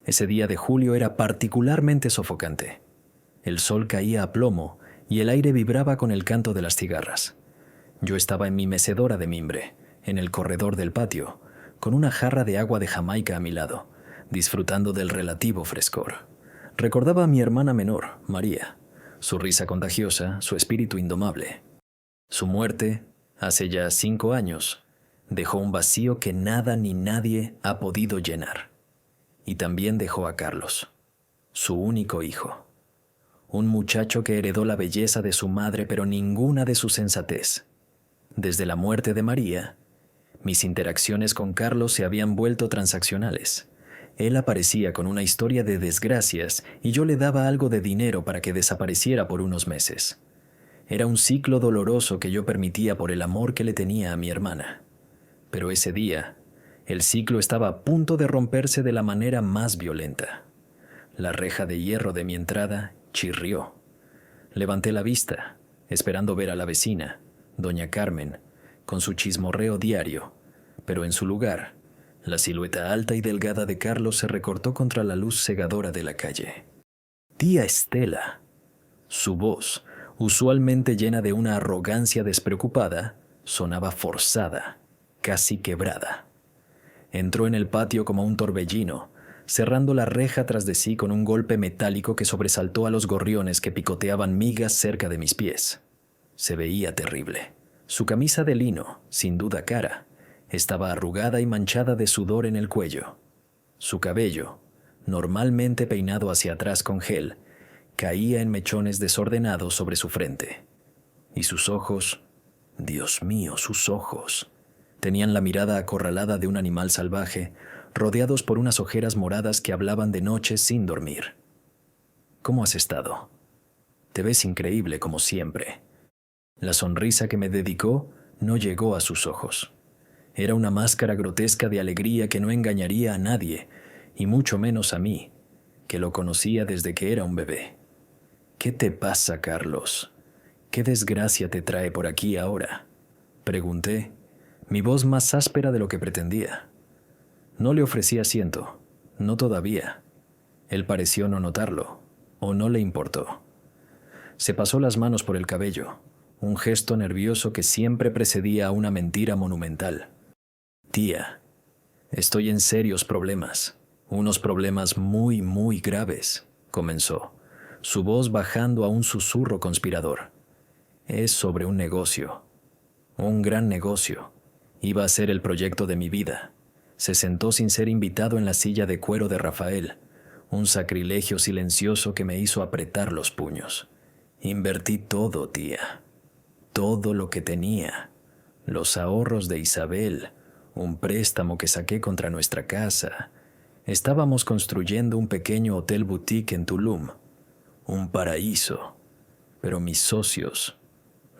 Ese día de julio era particularmente sofocante. El sol caía a plomo y el aire vibraba con el canto de las cigarras. Yo estaba en mi mecedora de mimbre, en el corredor del patio, con una jarra de agua de Jamaica a mi lado, disfrutando del relativo frescor. Recordaba a mi hermana menor, María, su risa contagiosa, su espíritu indomable. Su muerte, hace ya 5 años, dejó un vacío que nada ni nadie ha podido llenar. Y también dejó a Carlos, su único hijo. Un muchacho que heredó la belleza de su madre, pero ninguna de su sensatez. Desde la muerte de María, mis interacciones con Carlos se habían vuelto transaccionales. Él aparecía con una historia de desgracias y yo le daba algo de dinero para que desapareciera por unos meses. Era un ciclo doloroso que yo permitía por el amor que le tenía a mi hermana. Pero ese día, el ciclo estaba a punto de romperse de la manera más violenta. La reja de hierro de mi entrada chirrió. Levanté la vista, esperando ver a la vecina, doña Carmen, con su chismorreo diario, pero en su lugar, la silueta alta y delgada de Carlos se recortó contra la luz cegadora de la calle. Tía Estela. Su voz, usualmente llena de una arrogancia despreocupada, sonaba forzada, casi quebrada. Entró en el patio como un torbellino, cerrando la reja tras de sí con un golpe metálico que sobresaltó a los gorriones que picoteaban migas cerca de mis pies. Se veía terrible. Su camisa de lino, sin duda cara, estaba arrugada y manchada de sudor en el cuello. Su cabello, normalmente peinado hacia atrás con gel, caía en mechones desordenados sobre su frente. Y sus ojos, Dios mío, sus ojos, tenían la mirada acorralada de un animal salvaje, rodeados por unas ojeras moradas que hablaban de noche sin dormir. ¿Cómo has estado? Te ves increíble como siempre. La sonrisa que me dedicó no llegó a sus ojos. Era una máscara grotesca de alegría que no engañaría a nadie, y mucho menos a mí, que lo conocía desde que era un bebé. ¿Qué te pasa, Carlos? ¿Qué desgracia te trae por aquí ahora? Pregunté, mi voz más áspera de lo que pretendía. No le ofrecí asiento, no todavía. Él pareció no notarlo, o no le importó. Se pasó las manos por el cabello, un gesto nervioso que siempre precedía a una mentira monumental. Tía, estoy en serios problemas, unos problemas muy, muy graves, comenzó, su voz bajando a un susurro conspirador. Es sobre un negocio, un gran negocio. Iba a ser el proyecto de mi vida. Se sentó sin ser invitado en la silla de cuero de Rafael, un sacrilegio silencioso que me hizo apretar los puños. Invertí todo, tía. Todo lo que tenía. Los ahorros de Isabel, un préstamo que saqué contra nuestra casa. Estábamos construyendo un pequeño hotel boutique en Tulum. Un paraíso. Pero mis socios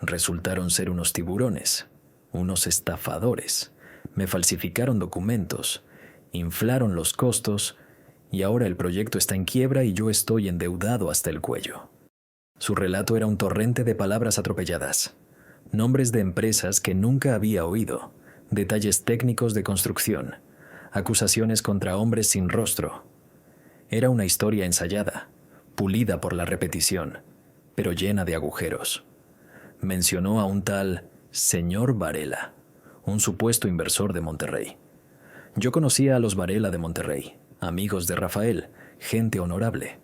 resultaron ser unos tiburones, unos estafadores. Me falsificaron documentos, inflaron los costos y ahora el proyecto está en quiebra y yo estoy endeudado hasta el cuello. Su relato era un torrente de palabras atropelladas, nombres de empresas que nunca había oído, detalles técnicos de construcción, acusaciones contra hombres sin rostro. Era una historia ensayada, pulida por la repetición, pero llena de agujeros. Mencionó a un tal señor Varela, un supuesto inversor de Monterrey. Yo conocía a los Varela de Monterrey, amigos de Rafael, gente honorable.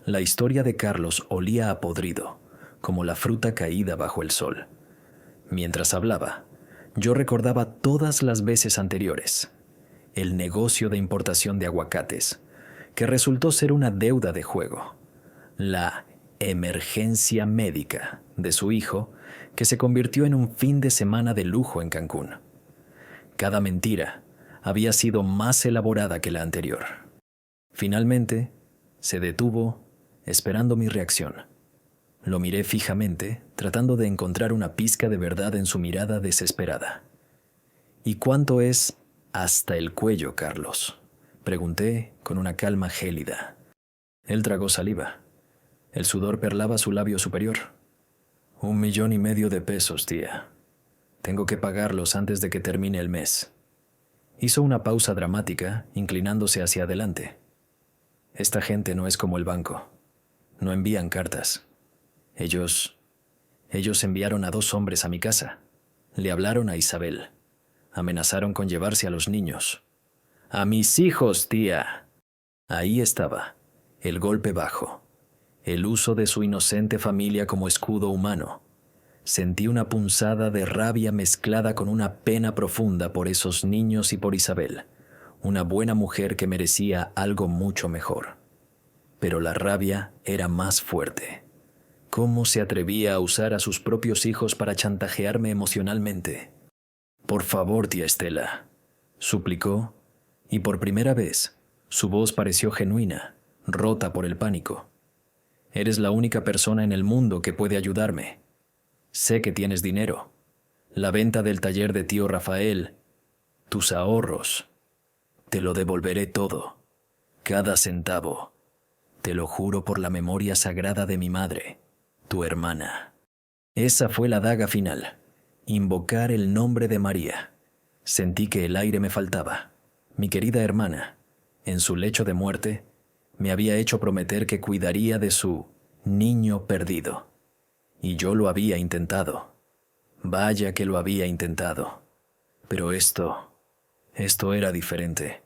La historia de Carlos olía a podrido, como la fruta caída bajo el sol. Mientras hablaba, yo recordaba todas las veces anteriores. El negocio de importación de aguacates, que resultó ser una deuda de juego. La emergencia médica de su hijo, que se convirtió en un fin de semana de lujo en Cancún. Cada mentira había sido más elaborada que la anterior. Finalmente, se detuvo, esperando mi reacción. Lo miré fijamente, tratando de encontrar una pizca de verdad en su mirada desesperada. ¿Y cuánto es hasta el cuello, Carlos?, pregunté con una calma gélida. Él tragó saliva. El sudor perlaba su labio superior. 1,5 millones de pesos, tía. Tengo que pagarlos antes de que termine el mes. Hizo una pausa dramática, inclinándose hacia adelante. Esta gente no es como el banco. No envían cartas. Ellos enviaron a 2 hombres a mi casa. Le hablaron a Isabel. Amenazaron con llevarse a los niños. ¡A mis hijos, tía! Ahí estaba, el golpe bajo, el uso de su inocente familia como escudo humano. Sentí una punzada de rabia mezclada con una pena profunda por esos niños y por Isabel, una buena mujer que merecía algo mucho mejor. Pero la rabia era más fuerte. ¿Cómo se atrevía a usar a sus propios hijos para chantajearme emocionalmente? «Por favor, tía Estela», suplicó, y por primera vez su voz pareció genuina, rota por el pánico. «Eres la única persona en el mundo que puede ayudarme. Sé que tienes dinero. La venta del taller de tío Rafael, tus ahorros. Te lo devolveré todo, cada centavo. Te lo juro por la memoria sagrada de mi madre, tu hermana». Esa fue la daga final. Invocar el nombre de María. Sentí que el aire me faltaba. Mi querida hermana, en su lecho de muerte, me había hecho prometer que cuidaría de su niño perdido. Y yo lo había intentado. Vaya que lo había intentado. Pero esto era diferente.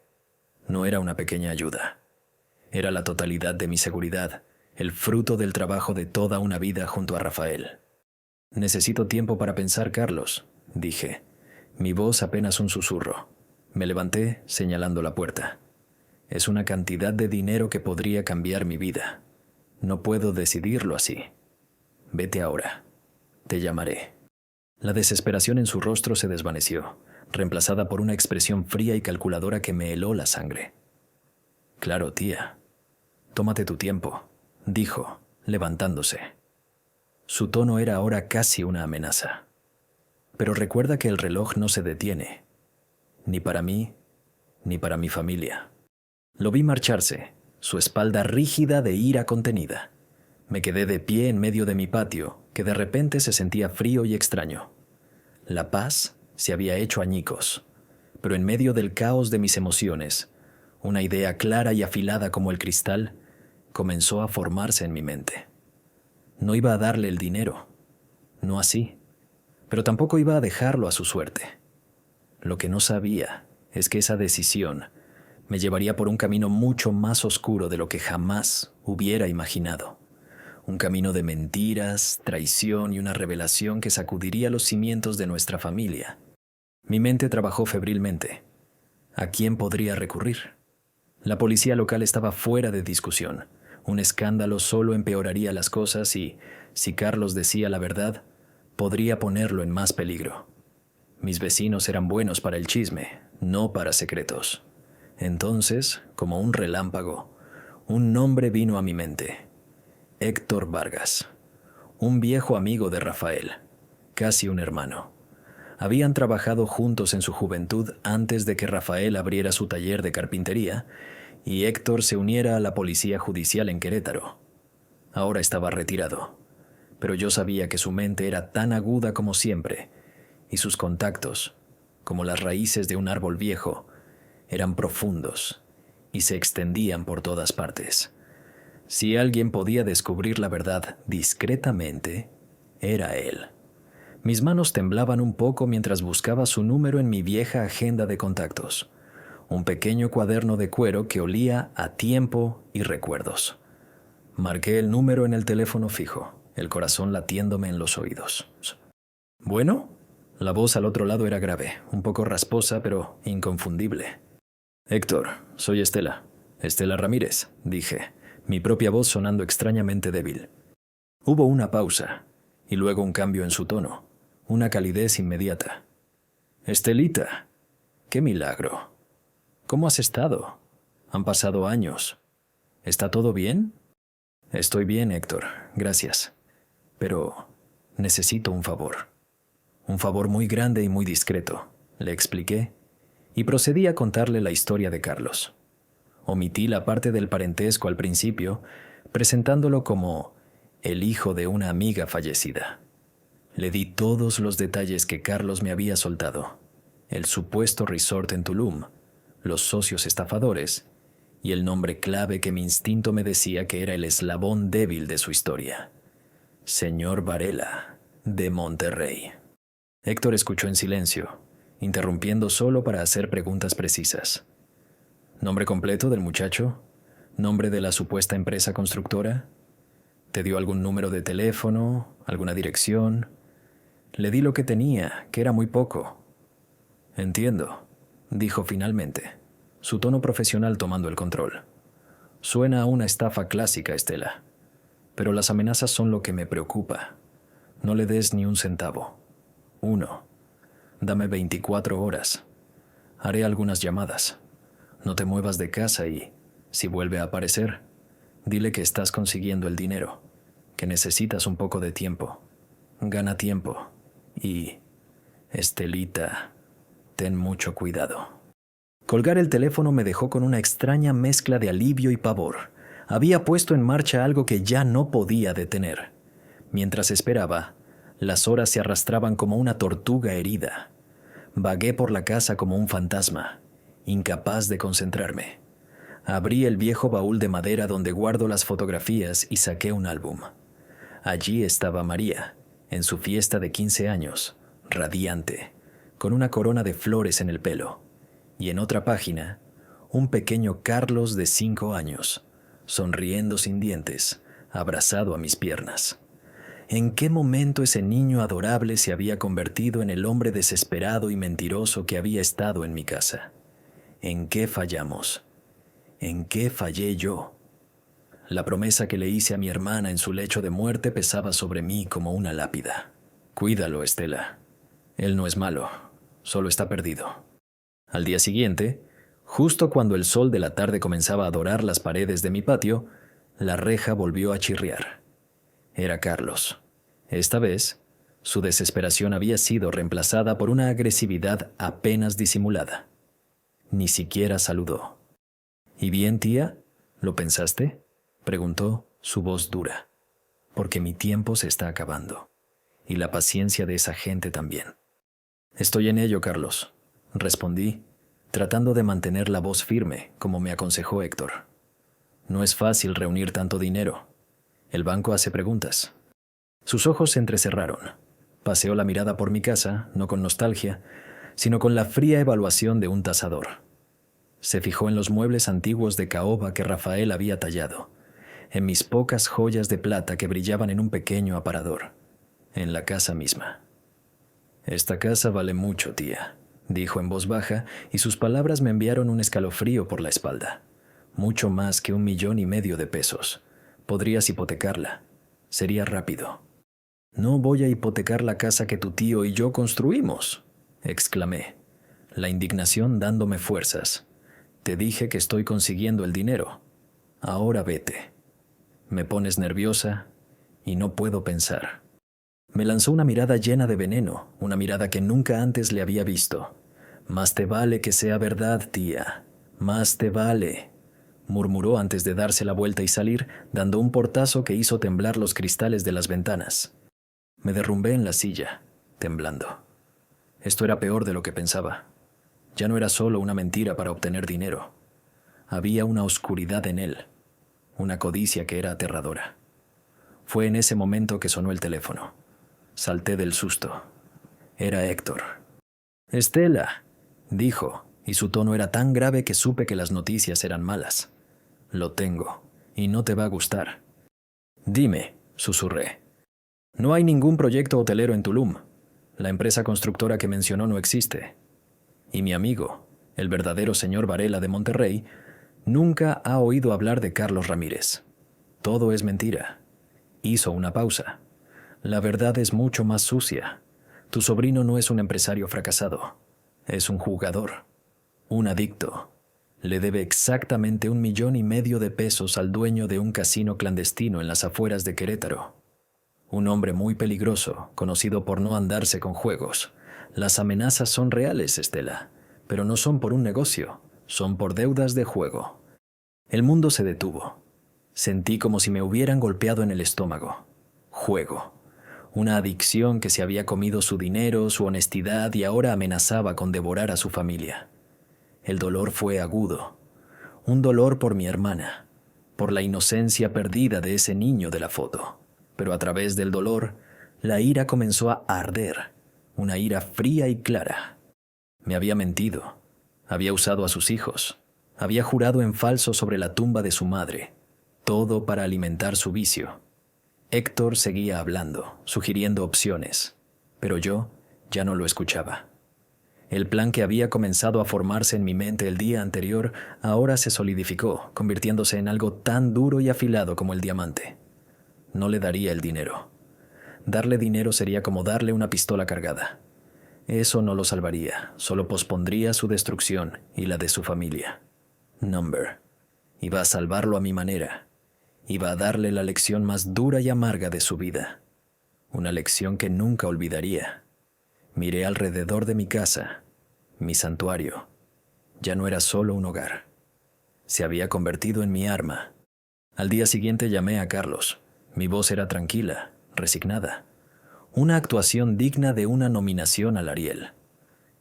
No era una pequeña ayuda. Era la totalidad de mi seguridad, el fruto del trabajo de toda una vida junto a Rafael. «Necesito tiempo para pensar, Carlos», dije, mi voz apenas un susurro. Me levanté señalando la puerta. «Es una cantidad de dinero que podría cambiar mi vida. No puedo decidirlo así. Vete ahora. Te llamaré». La desesperación en su rostro se desvaneció, reemplazada por una expresión fría y calculadora que me heló la sangre. «Claro, tía. Tómate tu tiempo», dijo, levantándose. Su tono era ahora casi una amenaza. «Pero recuerda que el reloj no se detiene, ni para mí, ni para mi familia». Lo vi marcharse, su espalda rígida de ira contenida. Me quedé de pie en medio de mi patio, que de repente se sentía frío y extraño. La paz se había hecho añicos, pero en medio del caos de mis emociones, una idea clara y afilada como el cristal comenzó a formarse en mi mente. No iba a darle el dinero, no así, pero tampoco iba a dejarlo a su suerte. Lo que no sabía es que esa decisión me llevaría por un camino mucho más oscuro de lo que jamás hubiera imaginado. Un camino de mentiras, traición y una revelación que sacudiría los cimientos de nuestra familia. Mi mente trabajó febrilmente. ¿A quién podría recurrir? La policía local estaba fuera de discusión. Un escándalo solo empeoraría las cosas y, si Carlos decía la verdad, podría ponerlo en más peligro. Mis vecinos eran buenos para el chisme, no para secretos. Entonces, como un relámpago, un nombre vino a mi mente. Héctor Vargas, un viejo amigo de Rafael, casi un hermano. Habían trabajado juntos en su juventud antes de que Rafael abriera su taller de carpintería y Héctor se uniera a la policía judicial en Querétaro. Ahora estaba retirado, pero yo sabía que su mente era tan aguda como siempre, y sus contactos, como las raíces de un árbol viejo, eran profundos y se extendían por todas partes. Si alguien podía descubrir la verdad discretamente, era él. Mis manos temblaban un poco mientras buscaba su número en mi vieja agenda de contactos. Un pequeño cuaderno de cuero que olía a tiempo y recuerdos. Marqué el número en el teléfono fijo, el corazón latiéndome en los oídos. «¿Bueno?» La voz al otro lado era grave, un poco rasposa, pero inconfundible. «Héctor, soy Estela. Estela Ramírez», dije, mi propia voz sonando extrañamente débil. Hubo una pausa, y luego un cambio en su tono, una calidez inmediata. «Estelita, qué milagro. ¿Cómo has estado? Han pasado años. ¿Está todo bien?» «Estoy bien, Héctor, gracias. Pero necesito un favor. Un favor muy grande y muy discreto», le expliqué, y procedí a contarle la historia de Carlos. Omití la parte del parentesco al principio, presentándolo como el hijo de una amiga fallecida. Le di todos los detalles que Carlos me había soltado: el supuesto resort en Tulum, los socios estafadores y el nombre clave que mi instinto me decía que era el eslabón débil de su historia. Señor Varela, de Monterrey. Héctor escuchó en silencio, interrumpiendo solo para hacer preguntas precisas. ¿Nombre completo del muchacho? ¿Nombre de la supuesta empresa constructora? ¿Te dio algún número de teléfono? ¿Alguna dirección? Le di lo que tenía, que era muy poco. Entiendo, dijo finalmente, su tono profesional tomando el control. Suena a una estafa clásica, Estela, pero las amenazas son lo que me preocupa. No le des ni un centavo. 1. Dame 24 horas. Haré algunas llamadas. No te muevas de casa y, si vuelve a aparecer, dile que estás consiguiendo el dinero, que necesitas un poco de tiempo. Gana tiempo. Y, Estelita, ten mucho cuidado. Colgar el teléfono me dejó con una extraña mezcla de alivio y pavor. Había puesto en marcha algo que ya no podía detener. Mientras esperaba, las horas se arrastraban como una tortuga herida. Vagué por la casa como un fantasma, incapaz de concentrarme. Abrí el viejo baúl de madera donde guardo las fotografías y saqué un álbum. Allí estaba María, en su fiesta de 15 años, radiante, con una corona de flores en el pelo. Y en otra página, un pequeño Carlos de 5 años, sonriendo sin dientes, abrazado a mis piernas. ¿En qué momento ese niño adorable se había convertido en el hombre desesperado y mentiroso que había estado en mi casa? ¿En qué fallamos? ¿En qué fallé yo? La promesa que le hice a mi hermana en su lecho de muerte pesaba sobre mí como una lápida. Cuídalo, Estela. Él no es malo, solo está perdido. Al día siguiente, justo cuando el sol de la tarde comenzaba a dorar las paredes de mi patio, la reja volvió a chirriar. Era Carlos. Esta vez, su desesperación había sido reemplazada por una agresividad apenas disimulada. Ni siquiera saludó. ¿Y bien, tía? ¿Lo pensaste?, preguntó, su voz dura. Porque mi tiempo se está acabando. Y la paciencia de esa gente también. Estoy en ello, Carlos, respondí, tratando de mantener la voz firme, como me aconsejó Héctor. No es fácil reunir tanto dinero. El banco hace preguntas. Sus ojos se entrecerraron. Paseó la mirada por mi casa, no con nostalgia, sino con la fría evaluación de un tasador. Se fijó en los muebles antiguos de caoba que Rafael había tallado, en mis pocas joyas de plata que brillaban en un pequeño aparador, en la casa misma. Esta casa vale mucho, tía, dijo en voz baja, y sus palabras me enviaron un escalofrío por la espalda. Mucho más que 1,5 millones de pesos. Podrías hipotecarla. Sería rápido. No voy a hipotecar la casa que tu tío y yo construimos, exclamé, la indignación dándome fuerzas. Te dije que estoy consiguiendo el dinero. Ahora vete. Me pones nerviosa y no puedo pensar. Me lanzó una mirada llena de veneno, una mirada que nunca antes le había visto. Más te vale que sea verdad, tía. Más te vale, murmuró antes de darse la vuelta y salir, dando un portazo que hizo temblar los cristales de las ventanas. Me derrumbé en la silla, temblando. Esto era peor de lo que pensaba. Ya no era solo una mentira para obtener dinero. Había una oscuridad en él, una codicia que era aterradora. Fue en ese momento que sonó el teléfono. Salté del susto. Era Héctor. «Estela», dijo, y su tono era tan grave que supe que las noticias eran malas. «Lo tengo, y no te va a gustar». «Dime», susurré. «No hay ningún proyecto hotelero en Tulum. La empresa constructora que mencionó no existe. Y mi amigo, el verdadero señor Varela de Monterrey, nunca ha oído hablar de Carlos Ramírez. Todo es mentira». Hizo una pausa. «La verdad es mucho más sucia. Tu sobrino no es un empresario fracasado. Es un jugador. Un adicto. Le debe exactamente 1,5 millones de pesos al dueño de un casino clandestino en las afueras de Querétaro. Un hombre muy peligroso, conocido por no andarse con juegos. Las amenazas son reales, Estela, pero no son por un negocio, son por deudas de juego». El mundo se detuvo. Sentí como si me hubieran golpeado en el estómago. Juego. Una adicción que se había comido su dinero, su honestidad y ahora amenazaba con devorar a su familia. El dolor fue agudo. un dolor por mi hermana, por la inocencia perdida de ese niño de la foto. Pero a través del dolor, la ira comenzó a arder, una ira fría y clara. Me había mentido, había usado a sus hijos, había jurado en falso sobre la tumba de su madre, todo para alimentar su vicio. Héctor seguía hablando, sugiriendo opciones, pero yo ya no lo escuchaba. El plan que había comenzado a formarse en mi mente el día anterior ahora se solidificó, convirtiéndose en algo tan duro y afilado como el diamante. No le daría el dinero. Darle dinero sería como darle una pistola cargada. Eso no lo salvaría, solo pospondría su destrucción y la de su familia. Number. Iba a salvarlo a mi manera. Iba a darle la lección más dura y amarga de su vida. Una lección que nunca olvidaría. Miré alrededor de mi casa, mi santuario. Ya no era solo un hogar. Se había convertido en mi arma. Al día siguiente llamé a Carlos. Mi voz era tranquila, resignada. Una actuación digna de una nominación al Ariel.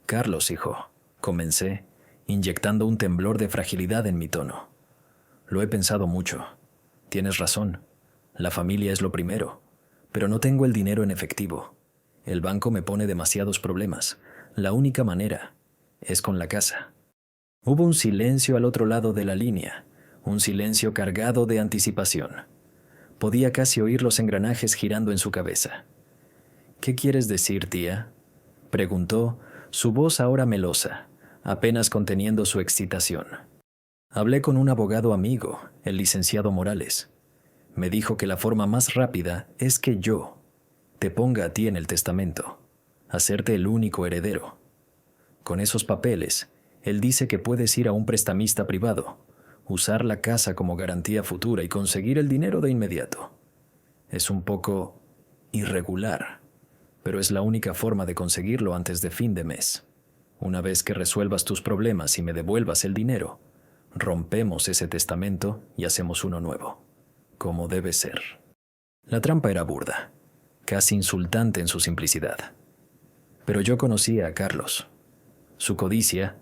Carlos, hijo, comencé, inyectando un temblor de fragilidad en mi tono. Lo he pensado mucho. Tienes razón. La familia es lo primero. Pero no tengo el dinero en efectivo. El banco me pone demasiados problemas. La única manera es con la casa. Hubo un silencio al otro lado de la línea, un silencio cargado de anticipación. Podía casi oír los engranajes girando en su cabeza. ¿Qué quieres decir, tía?, preguntó, su voz ahora melosa, apenas conteniendo su excitación. Hablé con un abogado amigo, el licenciado Morales. Me dijo que la forma más rápida es que yo te ponga a ti en el testamento, hacerte el único heredero. Con esos papeles, él dice que puedes ir a un prestamista privado, usar la casa como garantía futura y conseguir el dinero de inmediato. Es un poco irregular, pero es la única forma de conseguirlo antes de fin de mes. Una vez que resuelvas tus problemas y me devuelvas el dinero, rompemos ese testamento y hacemos uno nuevo, como debe ser. La trampa era burda, casi insultante en su simplicidad. Pero yo conocía a Carlos. Su codicia,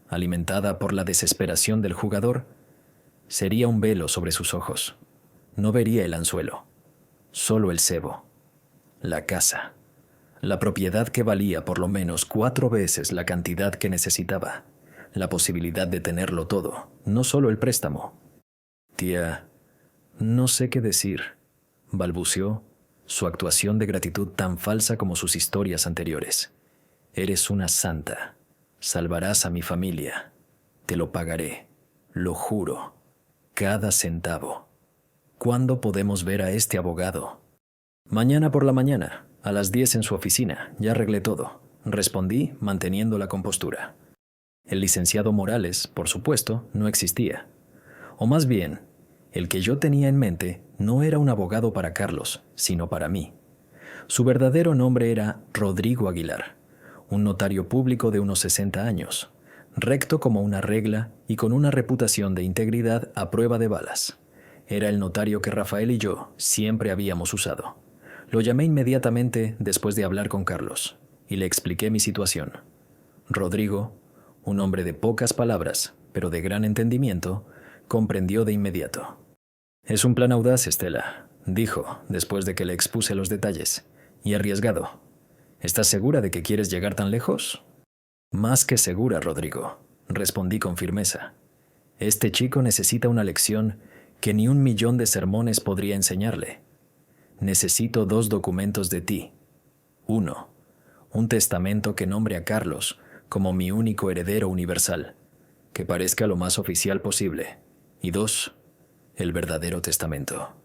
alimentada por la desesperación del jugador, sería un velo sobre sus ojos. No vería el anzuelo, solo el cebo, la casa, la propiedad que valía por lo menos 4 veces la cantidad que necesitaba, la posibilidad de tenerlo todo, no solo el préstamo. Tía, no sé qué decir, balbuceó, su actuación de gratitud tan falsa como sus historias anteriores. Eres una santa. Salvarás a mi familia. Te lo pagaré. Lo juro. Cada centavo. ¿Cuándo podemos ver a este abogado? Mañana por la mañana, a las 10 en su oficina. Ya arreglé todo. Respondí, manteniendo la compostura. El licenciado Morales, por supuesto, no existía. O más bien, el que yo tenía en mente no era un abogado para Carlos, sino para mí. Su verdadero nombre era Rodrigo Aguilar, un notario público de unos 60 años, recto como una regla y con una reputación de integridad a prueba de balas. Era el notario que Rafael y yo siempre habíamos usado. Lo llamé inmediatamente después de hablar con Carlos y le expliqué mi situación. Rodrigo, un hombre de pocas palabras, pero de gran entendimiento, comprendió de inmediato. «Es un plan audaz, Estela», dijo, después de que le expuse los detalles, «y arriesgado. ¿Estás segura de que quieres llegar tan lejos?» «Más que segura, Rodrigo», respondí con firmeza. «Este chico necesita una lección que ni 1.000.000 de sermones podría enseñarle. Necesito 2 documentos de ti. 1. Un testamento que nombre a Carlos como mi único heredero universal, que parezca lo más oficial posible. Y 2. El verdadero testamento».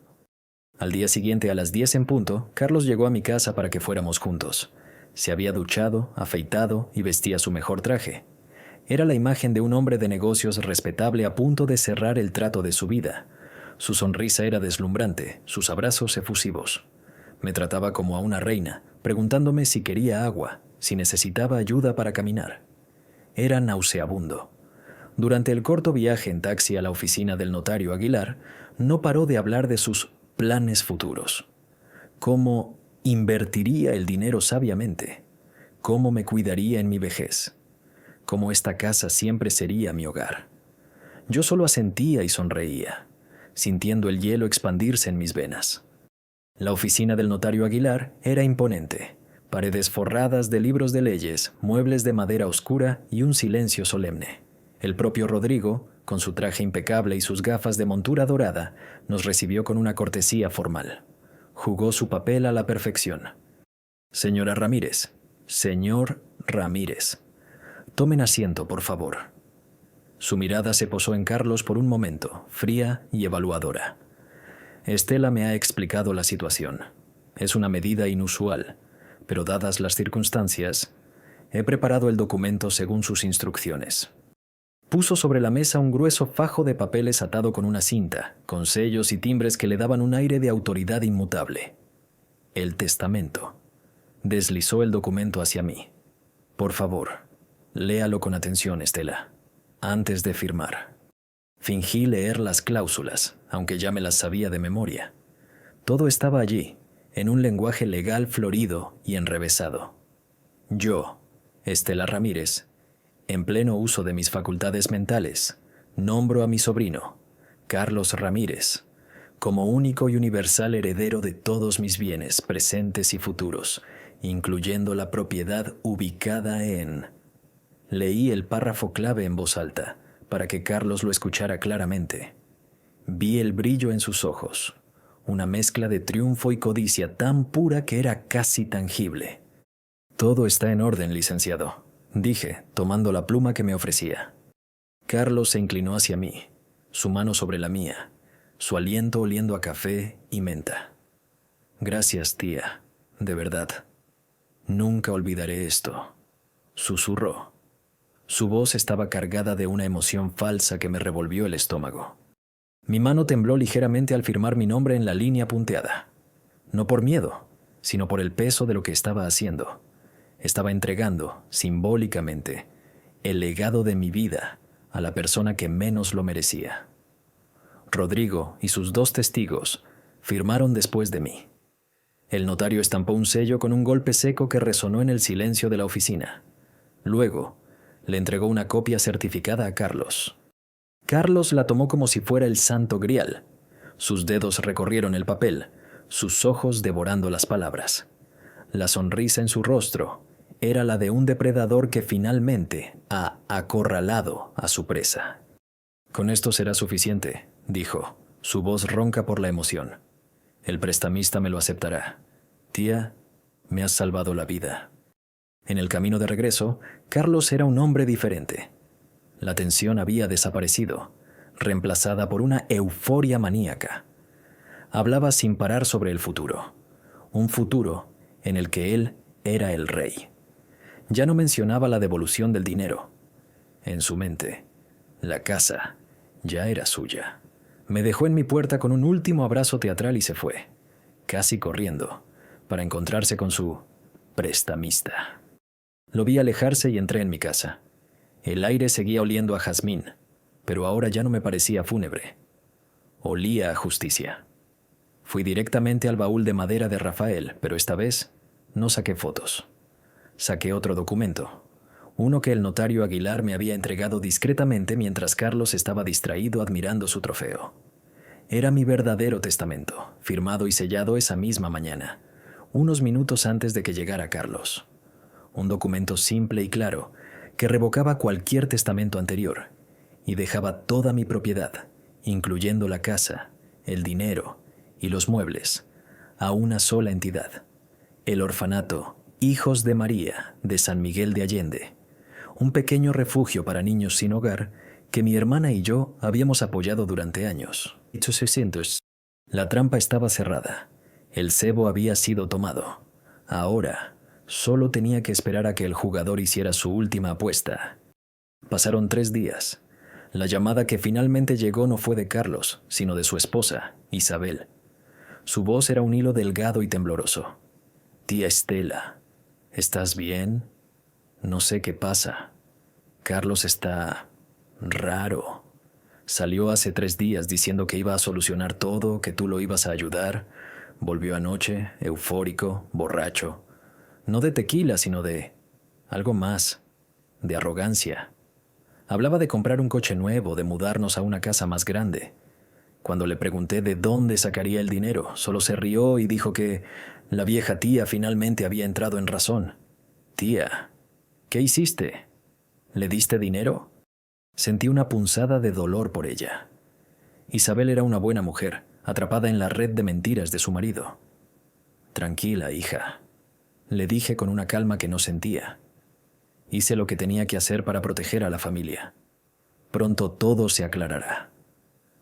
Al día siguiente, a las 10 en punto, Carlos llegó a mi casa para que fuéramos juntos. Se había duchado, afeitado y vestía su mejor traje. Era la imagen de un hombre de negocios respetable a punto de cerrar el trato de su vida. Su sonrisa era deslumbrante, sus abrazos efusivos. Me trataba como a una reina, preguntándome si quería agua, si necesitaba ayuda para caminar. Era nauseabundo. Durante el corto viaje en taxi a la oficina del notario Aguilar, no paró de hablar de sus planes futuros. Cómo invertiría el dinero sabiamente. Cómo me cuidaría en mi vejez. Cómo esta casa siempre sería mi hogar. Yo solo asentía y sonreía, sintiendo el hielo expandirse en mis venas. La oficina del notario Aguilar era imponente. Paredes forradas de libros de leyes, muebles de madera oscura y un silencio solemne. El propio Rodrigo, con su traje impecable y sus gafas de montura dorada, nos recibió con una cortesía formal. Jugó su papel a la perfección. Señora Ramírez, señor Ramírez, tomen asiento, por favor. Su mirada se posó en Carlos por un momento, fría y evaluadora. Estela me ha explicado la situación. Es una medida inusual, pero dadas las circunstancias, he preparado el documento según sus instrucciones. Puso sobre la mesa un grueso fajo de papeles atado con una cinta, con sellos y timbres que le daban un aire de autoridad inmutable. El testamento. Deslizó el documento hacia mí. Por favor, léalo con atención, Estela, antes de firmar. Fingí leer las cláusulas, aunque ya me las sabía de memoria. Todo estaba allí, en un lenguaje legal florido y enrevesado. Yo, Estela Ramírez, en pleno uso de mis facultades mentales, nombro a mi sobrino, Carlos Ramírez, como único y universal heredero de todos mis bienes presentes y futuros, incluyendo la propiedad ubicada en... Leí el párrafo clave en voz alta, para que Carlos lo escuchara claramente. Vi el brillo en sus ojos, una mezcla de triunfo y codicia tan pura que era casi tangible. Todo está en orden, licenciado, dije, tomando la pluma que me ofrecía. Carlos se inclinó hacia mí, su mano sobre la mía, su aliento oliendo a café y menta. Gracias, tía, de verdad. Nunca olvidaré esto, susurró. Su voz estaba cargada de una emoción falsa que me revolvió el estómago. Mi mano tembló ligeramente al firmar mi nombre en la línea punteada. No por miedo, sino por el peso de lo que estaba haciendo. Estaba entregando, simbólicamente, el legado de mi vida a la persona que menos lo merecía. Rodrigo y sus 2 testigos firmaron después de mí. El notario estampó un sello con un golpe seco que resonó en el silencio de la oficina. Luego, le entregó una copia certificada a Carlos. Carlos la tomó como si fuera el santo grial. Sus dedos recorrieron el papel, sus ojos devorando las palabras. La sonrisa en su rostro era la de un depredador que finalmente ha acorralado a su presa. Con esto será suficiente, dijo, su voz ronca por la emoción. El prestamista me lo aceptará. Tía, me has salvado la vida. En el camino de regreso, Carlos era un hombre diferente. La tensión había desaparecido, reemplazada por una euforia maníaca. Hablaba sin parar sobre el futuro, un futuro en el que él era el rey. Ya no mencionaba la devolución del dinero. En su mente, la casa ya era suya. Me dejó en mi puerta con un último abrazo teatral y se fue, casi corriendo, para encontrarse con su prestamista. Lo vi alejarse y entré en mi casa. El aire seguía oliendo a jazmín, pero ahora ya no me parecía fúnebre. Olía a justicia. Fui directamente al baúl de madera de Rafael, pero esta vez no saqué fotos. Saqué otro documento, uno que el notario Aguilar me había entregado discretamente mientras Carlos estaba distraído admirando su trofeo. Era mi verdadero testamento, firmado y sellado esa misma mañana, unos minutos antes de que llegara Carlos. Un documento simple y claro que revocaba cualquier testamento anterior y dejaba toda mi propiedad, incluyendo la casa, el dinero y los muebles, a una sola entidad, el orfanato Hijos de María de San Miguel de Allende, un pequeño refugio para niños sin hogar que mi hermana y yo habíamos apoyado durante años. La trampa estaba cerrada, el cebo había sido tomado. Ahora solo tenía que esperar a que el jugador hiciera su última apuesta. Pasaron 3 días. La llamada que finalmente llegó no fue de Carlos, sino de su esposa, Isabel. Su voz era un hilo delgado y tembloroso. Tía Estela, ¿estás bien? No sé qué pasa. Carlos está raro. Salió hace 3 días diciendo que iba a solucionar todo, que tú lo ibas a ayudar. Volvió anoche, eufórico, borracho. No de tequila, sino de algo más, de arrogancia. Hablaba de comprar un coche nuevo, de mudarnos a una casa más grande. Cuando le pregunté de dónde sacaría el dinero, solo se rió y dijo que la vieja tía finalmente había entrado en razón. Tía, ¿qué hiciste? ¿Le diste dinero? Sentí una punzada de dolor por ella. Isabel era una buena mujer, atrapada en la red de mentiras de su marido. Tranquila, hija, le dije con una calma que no sentía. Hice lo que tenía que hacer para proteger a la familia. Pronto todo se aclarará.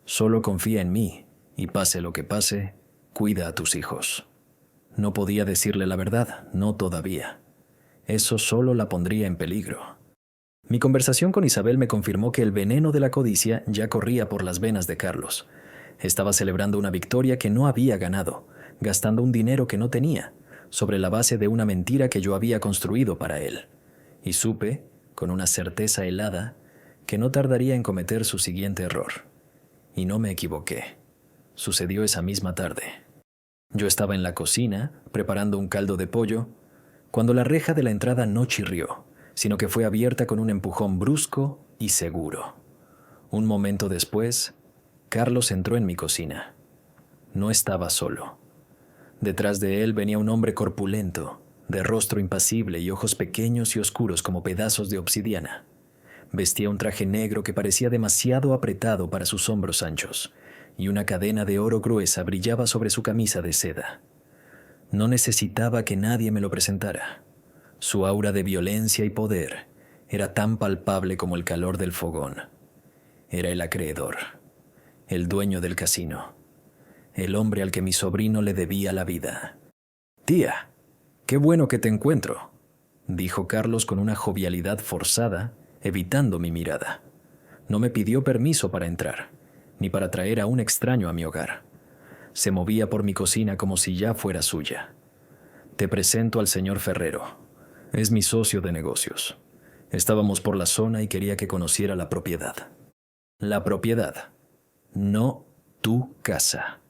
Solo confía en mí y pase lo que pase, cuida a tus hijos. No podía decirle la verdad, no todavía. Eso solo la pondría en peligro. Mi conversación con Isabel me confirmó que el veneno de la codicia ya corría por las venas de Carlos. Estaba celebrando una victoria que no había ganado, gastando un dinero que no tenía, sobre la base de una mentira que yo había construido para él. Y supe, con una certeza helada, que no tardaría en cometer su siguiente error. Y no me equivoqué. Sucedió esa misma tarde. Yo estaba en la cocina, preparando un caldo de pollo, cuando la reja de la entrada no chirrió, sino que fue abierta con un empujón brusco y seguro. Un momento después, Carlos entró en mi cocina. No estaba solo. Detrás de él venía un hombre corpulento, de rostro impasible y ojos pequeños y oscuros como pedazos de obsidiana. Vestía un traje negro que parecía demasiado apretado para sus hombros anchos, y una cadena de oro gruesa brillaba sobre su camisa de seda. No necesitaba que nadie me lo presentara. Su aura de violencia y poder era tan palpable como el calor del fogón. Era el acreedor, el dueño del casino, el hombre al que mi sobrino le debía la vida. «Tía, qué bueno que te encuentro», dijo Carlos con una jovialidad forzada, evitando mi mirada. No me pidió permiso para entrar, ni para traer a un extraño a mi hogar. Se movía por mi cocina como si ya fuera suya. «Te presento al señor Ferrero. Es mi socio de negocios. Estábamos por la zona y quería que conociera la propiedad». La propiedad, no tu casa.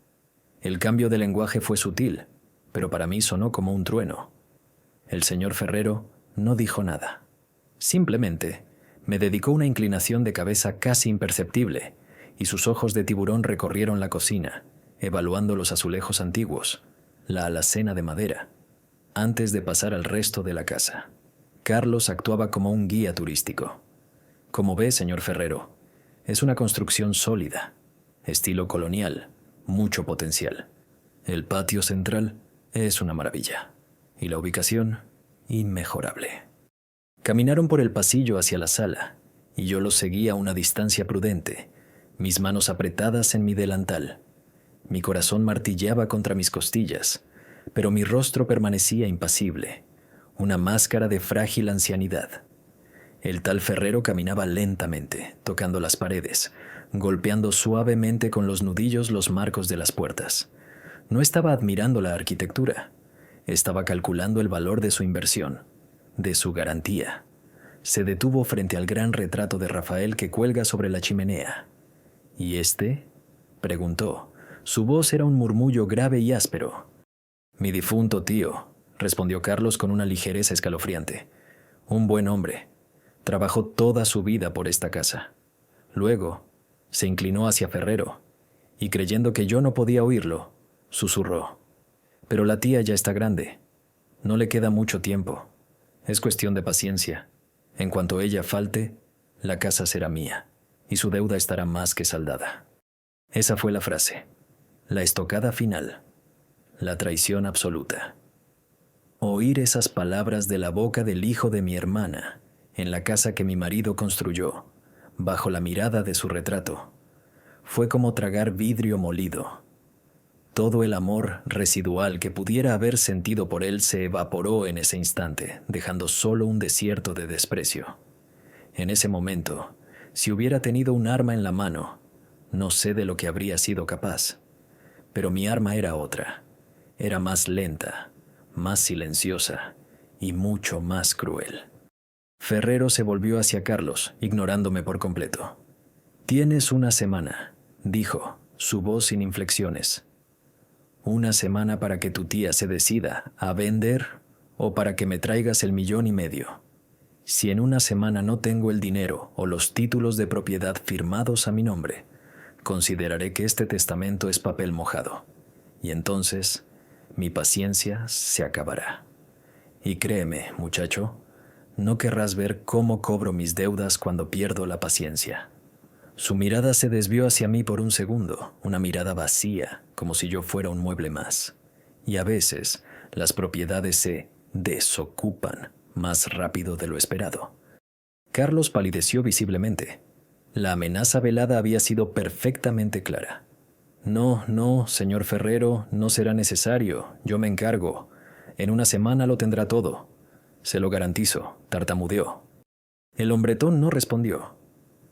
El cambio de lenguaje fue sutil, pero para mí sonó como un trueno. El señor Ferrero no dijo nada. Simplemente me dedicó una inclinación de cabeza casi imperceptible, y sus ojos de tiburón recorrieron la cocina, evaluando los azulejos antiguos, la alacena de madera, antes de pasar al resto de la casa. Carlos actuaba como un guía turístico. Como ve, señor Ferrero, es una construcción sólida, estilo colonial, mucho potencial. El patio central es una maravilla, y la ubicación, inmejorable. Caminaron por el pasillo hacia la sala, y yo los seguí a una distancia prudente, mis manos apretadas en mi delantal. Mi corazón martilleaba contra mis costillas, pero mi rostro permanecía impasible, una máscara de frágil ancianidad. El tal Ferrero caminaba lentamente, tocando las paredes, golpeando suavemente con los nudillos los marcos de las puertas. No estaba admirando la arquitectura, estaba calculando el valor de su inversión, de su garantía. Se detuvo frente al gran retrato de Rafael que cuelga sobre la chimenea. ¿Y este?, preguntó. Su voz era un murmullo grave y áspero. «Mi difunto tío», respondió Carlos con una ligereza escalofriante. «Un buen hombre. Trabajó toda su vida por esta casa». Luego se inclinó hacia Ferrero y, creyendo que yo no podía oírlo, susurró. «Pero la tía ya está grande. No le queda mucho tiempo. Es cuestión de paciencia. En cuanto ella falte, la casa será mía y su deuda estará más que saldada». Esa fue la frase, la estocada final, la traición absoluta. Oír esas palabras de la boca del hijo de mi hermana, en la casa que mi marido construyó, bajo la mirada de su retrato, fue como tragar vidrio molido. Todo el amor residual que pudiera haber sentido por él se evaporó en ese instante, dejando solo un desierto de desprecio. En ese momento, si hubiera tenido un arma en la mano, no sé de lo que habría sido capaz. Pero mi arma era otra. Era más lenta, más silenciosa y mucho más cruel. Ferrero se volvió hacia Carlos, ignorándome por completo. «Tienes una semana», dijo, su voz sin inflexiones. «Una semana para que tu tía se decida a vender o para que me traigas el 1,5 millones. Si en una semana no tengo el dinero o los títulos de propiedad firmados a mi nombre, consideraré que este testamento es papel mojado, y entonces mi paciencia se acabará. Y créeme, muchacho, no querrás ver cómo cobro mis deudas cuando pierdo la paciencia. Su mirada se desvió hacia mí por un segundo, una mirada vacía, como si yo fuera un mueble más. Y a veces las propiedades se desocupan más rápido de lo esperado. Carlos palideció visiblemente. La amenaza velada había sido perfectamente clara. No, no, señor Ferrero, no será necesario, yo me encargo. En una semana lo tendrá todo. Se lo garantizo, tartamudeó. El hombretón no respondió.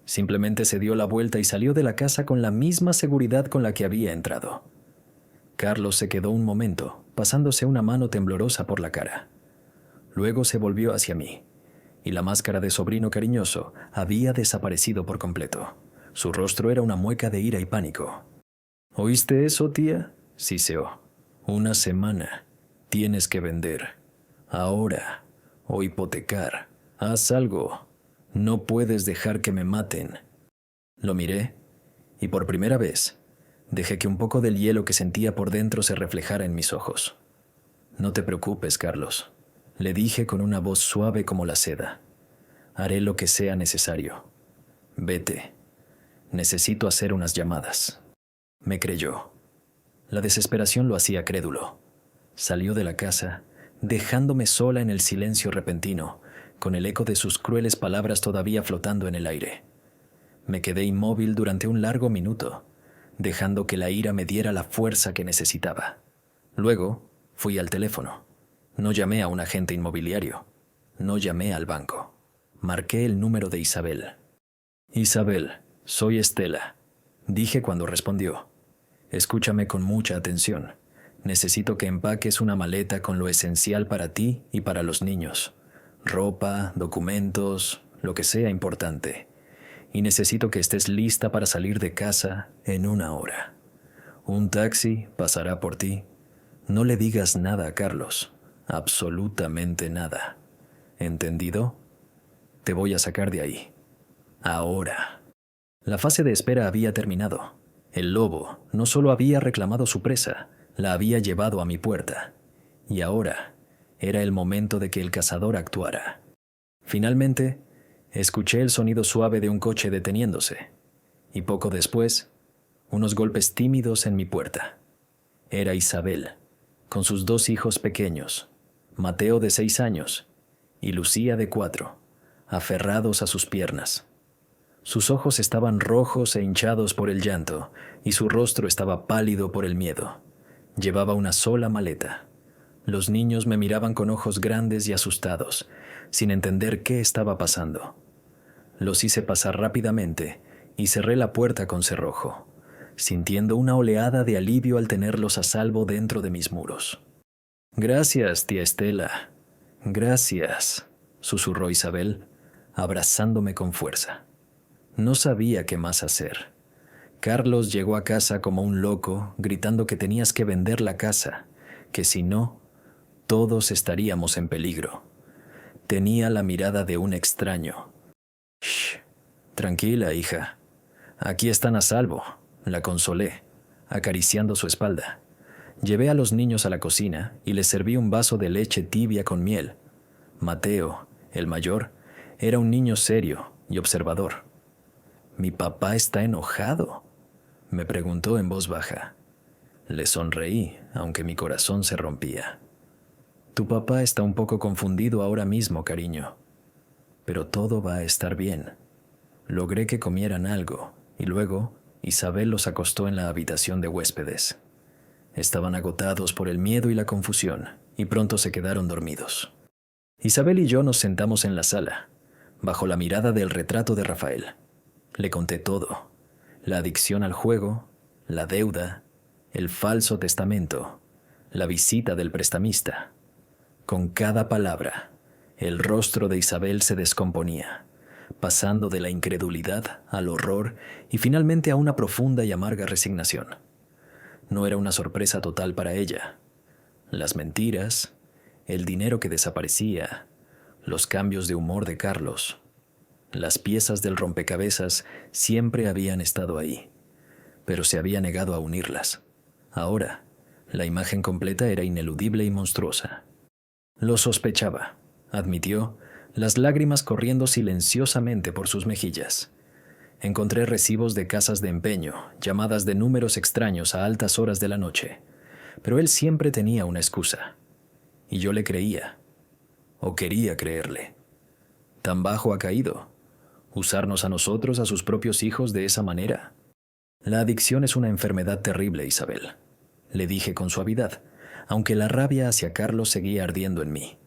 Simplemente se dio la vuelta y salió de la casa con la misma seguridad con la que había entrado. Carlos se quedó un momento, pasándose una mano temblorosa por la cara. Luego se volvió hacia mí, y la máscara de sobrino cariñoso había desaparecido por completo. Su rostro era una mueca de ira y pánico. ¿Oíste eso, tía?, siseó. Una semana. Tienes que vender. Ahora. O hipotecar. Haz algo. No puedes dejar que me maten. Lo miré, y por primera vez, dejé que un poco del hielo que sentía por dentro se reflejara en mis ojos. No te preocupes, Carlos, le dije con una voz suave como la seda. Haré lo que sea necesario. Vete. Necesito hacer unas llamadas. Me creyó. La desesperación lo hacía crédulo. Salió de la casa, dejándome sola en el silencio repentino, con el eco de sus crueles palabras todavía flotando en el aire. Me quedé inmóvil durante un largo minuto, dejando que la ira me diera la fuerza que necesitaba. Luego fui al teléfono. No llamé a un agente inmobiliario. No llamé al banco. Marqué el número de Isabel. Isabel, soy Estela, dije cuando respondió. Escúchame con mucha atención. Necesito que empaques una maleta con lo esencial para ti y para los niños. Ropa, documentos, lo que sea importante. Y necesito que estés lista para salir de casa en 1 hora. Un taxi pasará por ti. No le digas nada a Carlos. Absolutamente nada. ¿Entendido? Te voy a sacar de ahí. Ahora. La fase de espera había terminado. El lobo no solo había reclamado su presa, la había llevado a mi puerta. Y ahora era el momento de que el cazador actuara. Finalmente, escuché el sonido suave de un coche deteniéndose. Y poco después, unos golpes tímidos en mi puerta. Era Isabel, con sus 2 hijos pequeños, Mateo de 6 años y Lucía de 4, aferrados a sus piernas. Sus ojos estaban rojos e hinchados por el llanto, y su rostro estaba pálido por el miedo. Llevaba una sola maleta. Los niños me miraban con ojos grandes y asustados, sin entender qué estaba pasando. Los hice pasar rápidamente y cerré la puerta con cerrojo, sintiendo una oleada de alivio al tenerlos a salvo dentro de mis muros. «Gracias, tía Estela. Gracias», susurró Isabel, abrazándome con fuerza. No sabía qué más hacer. Carlos llegó a casa como un loco, gritando que tenías que vender la casa, que si no, todos estaríamos en peligro. Tenía la mirada de un extraño. «Shh, tranquila, hija. Aquí están a salvo», la consolé, acariciando su espalda. Llevé a los niños a la cocina y les serví un vaso de leche tibia con miel. Mateo, el mayor, era un niño serio y observador. «¿Mi papá está enojado?», me preguntó en voz baja. Le sonreí, aunque mi corazón se rompía. «Tu papá está un poco confundido ahora mismo, cariño. Pero todo va a estar bien». Logré que comieran algo, y luego Isabel los acostó en la habitación de huéspedes. Estaban agotados por el miedo y la confusión, y pronto se quedaron dormidos. Isabel y yo nos sentamos en la sala, bajo la mirada del retrato de Rafael. Le conté todo: la adicción al juego, la deuda, el falso testamento, la visita del prestamista. Con cada palabra, el rostro de Isabel se descomponía, pasando de la incredulidad al horror y finalmente a una profunda y amarga resignación. No era una sorpresa total para ella. Las mentiras, el dinero que desaparecía, los cambios de humor de Carlos. Las piezas del rompecabezas siempre habían estado ahí, pero se había negado a unirlas. Ahora, la imagen completa era ineludible y monstruosa. Lo sospechaba, admitió, las lágrimas corriendo silenciosamente por sus mejillas. Encontré recibos de casas de empeño, llamadas de números extraños a altas horas de la noche, pero él siempre tenía una excusa. Y yo le creía, o quería creerle. ¿Tan bajo ha caído? ¿Usarnos a nosotros, a sus propios hijos, de esa manera? La adicción es una enfermedad terrible, Isabel, le dije con suavidad, aunque la rabia hacia Carlos seguía ardiendo en mí.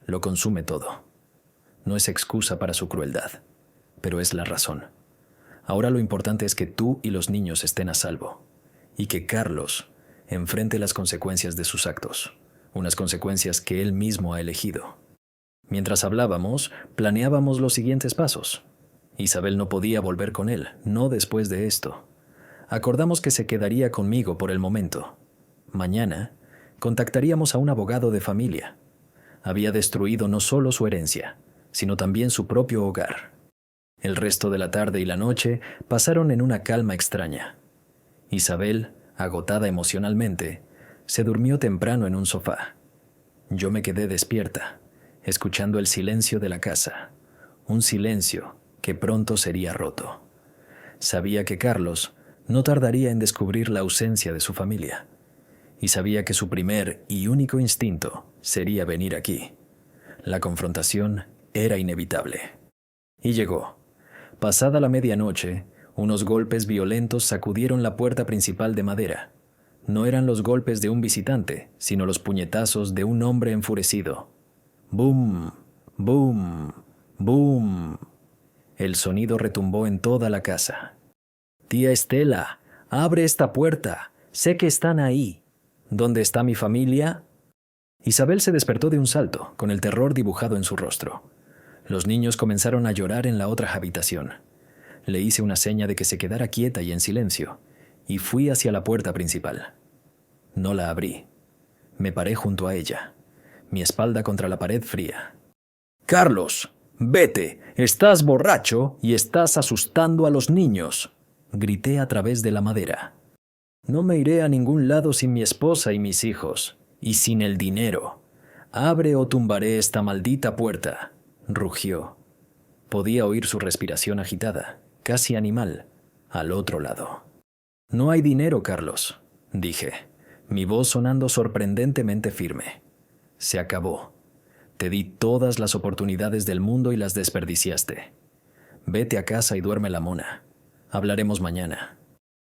Lo consume todo. No es excusa para su crueldad, pero es la razón. Ahora lo importante es que tú y los niños estén a salvo, y que Carlos enfrente las consecuencias de sus actos, unas consecuencias que él mismo ha elegido. Mientras hablábamos, planeábamos los siguientes pasos. Isabel no podía volver con él, no después de esto. Acordamos que se quedaría conmigo por el momento. Mañana, contactaríamos a un abogado de familia. Había destruido no solo su herencia, sino también su propio hogar. El resto de la tarde y la noche pasaron en una calma extraña. Isabel, agotada emocionalmente, se durmió temprano en un sofá. Yo me quedé despierta, escuchando el silencio de la casa, un silencio que pronto sería roto. Sabía que Carlos no tardaría en descubrir la ausencia de su familia, y sabía que su primer y único instinto sería venir aquí. La confrontación era inevitable. Y llegó. Pasada la medianoche, unos golpes violentos sacudieron la puerta principal de madera. No eran los golpes de un visitante, sino los puñetazos de un hombre enfurecido. ¡Bum! ¡Bum! ¡Bum! El sonido retumbó en toda la casa. «Tía Estela, abre esta puerta. Sé que están ahí. ¿Dónde está mi familia?» Isabel se despertó de un salto, con el terror dibujado en su rostro. Los niños comenzaron a llorar en la otra habitación. Le hice una seña de que se quedara quieta y en silencio, y fui hacia la puerta principal. No la abrí. Me paré junto a ella, mi espalda contra la pared fría. «Carlos, vete, estás borracho y estás asustando a los niños», grité a través de la madera. «No me iré a ningún lado sin mi esposa y mis hijos, y sin el dinero. Abre o tumbaré esta maldita puerta», rugió. Podía oír su respiración agitada, casi animal, al otro lado. «No hay dinero, Carlos», dije, mi voz sonando sorprendentemente firme. «Se acabó. Te di todas las oportunidades del mundo y las desperdiciaste. Vete a casa y duerme la mona. Hablaremos mañana».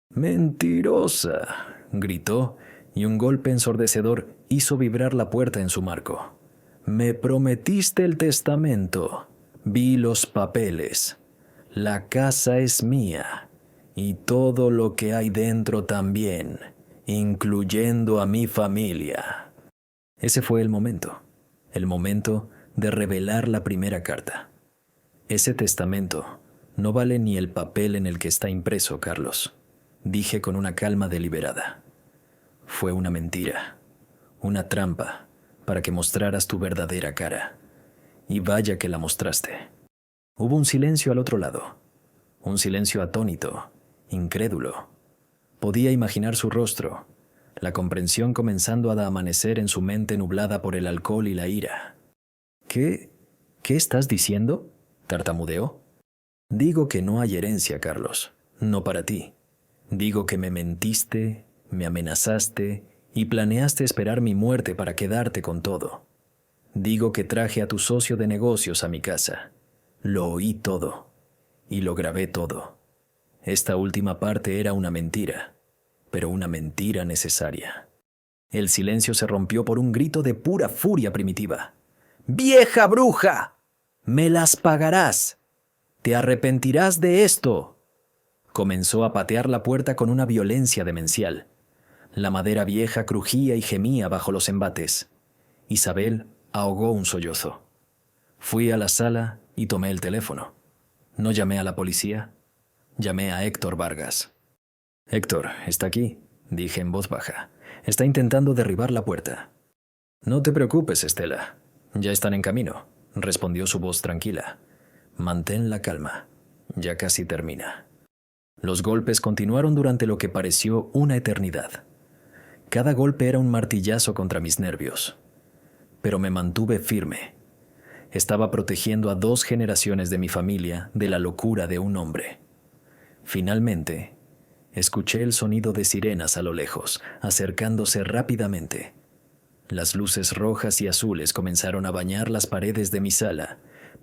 «Mentirosa», gritó, y un golpe ensordecedor hizo vibrar la puerta en su marco. «Me prometiste el testamento. Vi los papeles. La casa es mía, y todo lo que hay dentro también, incluyendo a mi familia». Ese fue el momento de revelar la primera carta. «Ese testamento no vale ni el papel en el que está impreso, Carlos», dije con una calma deliberada. «Fue una mentira, una trampa para que mostraras tu verdadera cara. Y vaya que la mostraste». Hubo un silencio al otro lado, un silencio atónito, incrédulo. Podía imaginar su rostro, la comprensión comenzando a amanecer en su mente nublada por el alcohol y la ira. ¿Qué estás diciendo?», tartamudeó. «Digo que no hay herencia, Carlos, no para ti. Digo que me mentiste, me amenazaste y planeaste esperar mi muerte para quedarte con todo. Digo que traje a tu socio de negocios a mi casa. Lo oí todo y lo grabé todo. Esta última parte era una mentira, pero una mentira necesaria». El silencio se rompió por un grito de pura furia primitiva. «¡Vieja bruja! ¡Me las pagarás! ¡Te arrepentirás de esto!». Comenzó a patear la puerta con una violencia demencial. La madera vieja crujía y gemía bajo los embates. Isabel ahogó un sollozo. Fui a la sala y tomé el teléfono. No llamé a la policía, llamé a Héctor Vargas. «Héctor, está aquí», dije en voz baja. «Está intentando derribar la puerta». «No te preocupes, Estela. Ya están en camino. respondió su voz tranquila. Mantén la calma. Ya casi termina. Los golpes continuaron durante lo que pareció una eternidad. Cada golpe era un martillazo contra mis nervios. Pero me mantuve firme. Estaba protegiendo a 2 generaciones de mi familia de la locura de un hombre. Finalmente, escuché el sonido de sirenas a lo lejos, acercándose rápidamente. Las luces rojas y azules comenzaron a bañar las paredes de mi sala,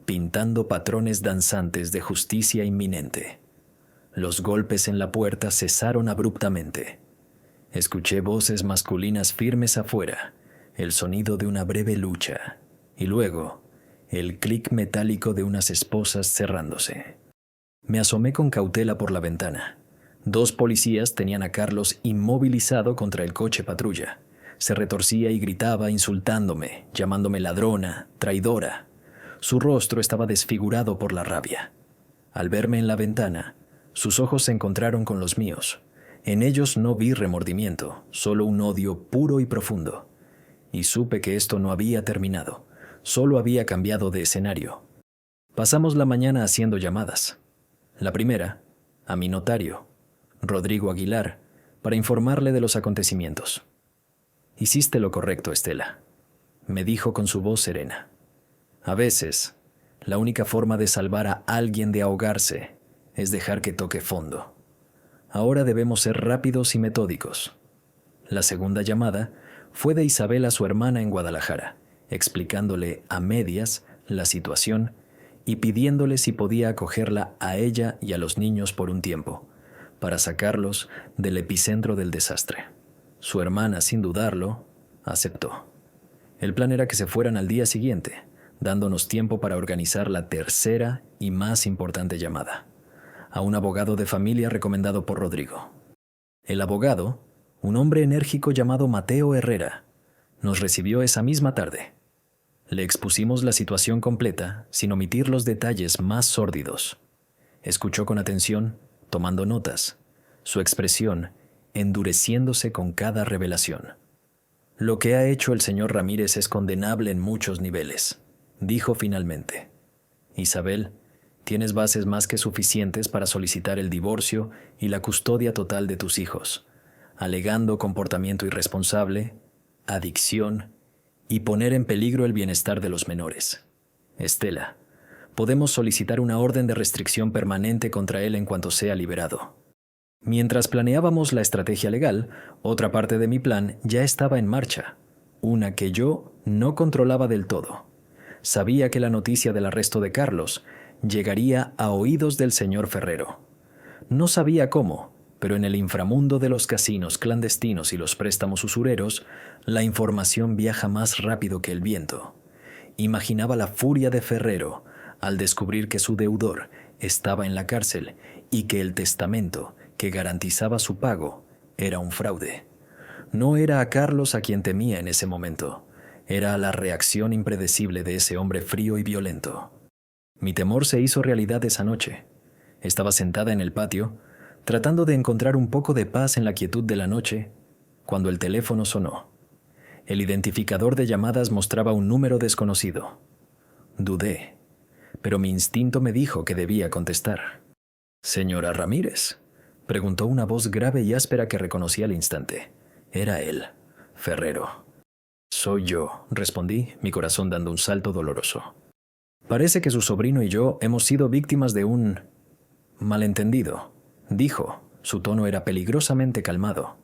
pintando patrones danzantes de justicia inminente. Los golpes en la puerta cesaron abruptamente. Escuché voces masculinas firmes afuera, el sonido de una breve lucha, y luego el clic metálico de unas esposas cerrándose. Me asomé con cautela por la ventana. 2 policías tenían a Carlos inmovilizado contra el coche patrulla. Se retorcía y gritaba insultándome, llamándome ladrona, traidora. Su rostro estaba desfigurado por la rabia. Al verme en la ventana, sus ojos se encontraron con los míos. En ellos no vi remordimiento, solo un odio puro y profundo. Y supe que esto no había terminado, solo había cambiado de escenario. Pasamos la mañana haciendo llamadas. La primera, a mi notario, Rodrigo Aguilar, para informarle de los acontecimientos. «Hiciste lo correcto, Estela», me dijo con su voz serena. «A veces, la única forma de salvar a alguien de ahogarse es dejar que toque fondo. Ahora debemos ser rápidos y metódicos». La segunda llamada fue de Isabela, su hermana en Guadalajara, explicándole a medias la situación y pidiéndole si podía acogerla a ella y a los niños por un tiempo, para sacarlos del epicentro del desastre. Su hermana, sin dudarlo, aceptó. El plan era que se fueran al día siguiente, dándonos tiempo para organizar la tercera y más importante llamada, a un abogado de familia recomendado por Rodrigo. El abogado, un hombre enérgico llamado Mateo Herrera, nos recibió esa misma tarde. Le expusimos la situación completa, sin omitir los detalles más sórdidos. Escuchó con atención, tomando notas, su expresión endureciéndose con cada revelación. «Lo que ha hecho el señor Ramírez es condenable en muchos niveles», dijo finalmente. «Isabel, tienes bases más que suficientes para solicitar el divorcio y la custodia total de tus hijos, alegando comportamiento irresponsable, adicción y poner en peligro el bienestar de los menores. Estela, podemos solicitar una orden de restricción permanente contra él en cuanto sea liberado». Mientras planeábamos la estrategia legal, otra parte de mi plan ya estaba en marcha, una que yo no controlaba del todo. Sabía que la noticia del arresto de Carlos llegaría a oídos del señor Ferrero. No sabía cómo, pero en el inframundo de los casinos clandestinos y los préstamos usureros, la información viaja más rápido que el viento. Imaginaba la furia de Ferrero al descubrir que su deudor estaba en la cárcel y que el testamento que garantizaba su pago era un fraude. No era a Carlos a quien temía en ese momento, era a la reacción impredecible de ese hombre frío y violento. Mi temor se hizo realidad esa noche. Estaba sentada en el patio, tratando de encontrar un poco de paz en la quietud de la noche, cuando el teléfono sonó. El identificador de llamadas mostraba un número desconocido. Dudé, pero mi instinto me dijo que debía contestar. «¿Señora Ramírez?», preguntó una voz grave y áspera que reconocí al instante. Era él, Ferrero. «Soy yo», respondí, mi corazón dando un salto doloroso. «Parece que su sobrino y yo hemos sido víctimas de un malentendido», dijo. Su tono era peligrosamente calmado.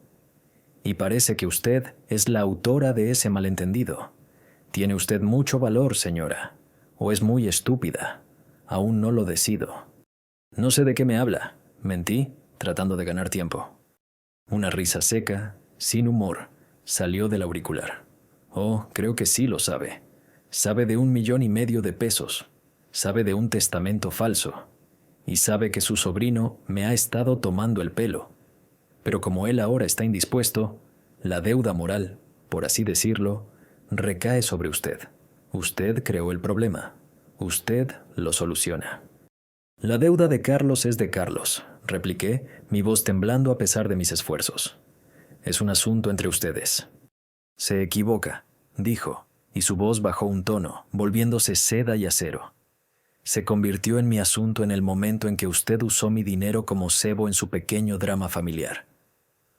«Y parece que usted es la autora de ese malentendido. Tiene usted mucho valor, señora, o es muy estúpida. Aún no lo decido». «No sé de qué me habla», mentí, tratando de ganar tiempo. Una risa seca, sin humor, salió del auricular. «Oh, creo que sí lo sabe. Sabe de 1,5 millones de pesos. Sabe de un testamento falso. Y sabe que su sobrino me ha estado tomando el pelo. Pero como él ahora está indispuesto, la deuda moral, por así decirlo, recae sobre usted. Usted creó el problema. Usted lo soluciona». «La deuda de Carlos es de Carlos», repliqué, mi voz temblando a pesar de mis esfuerzos. «Es un asunto entre ustedes». «Se equivoca», dijo, y su voz bajó un tono, volviéndose seda y acero. Se convirtió en mi asunto en el momento en que usted usó mi dinero como cebo en su pequeño drama familiar.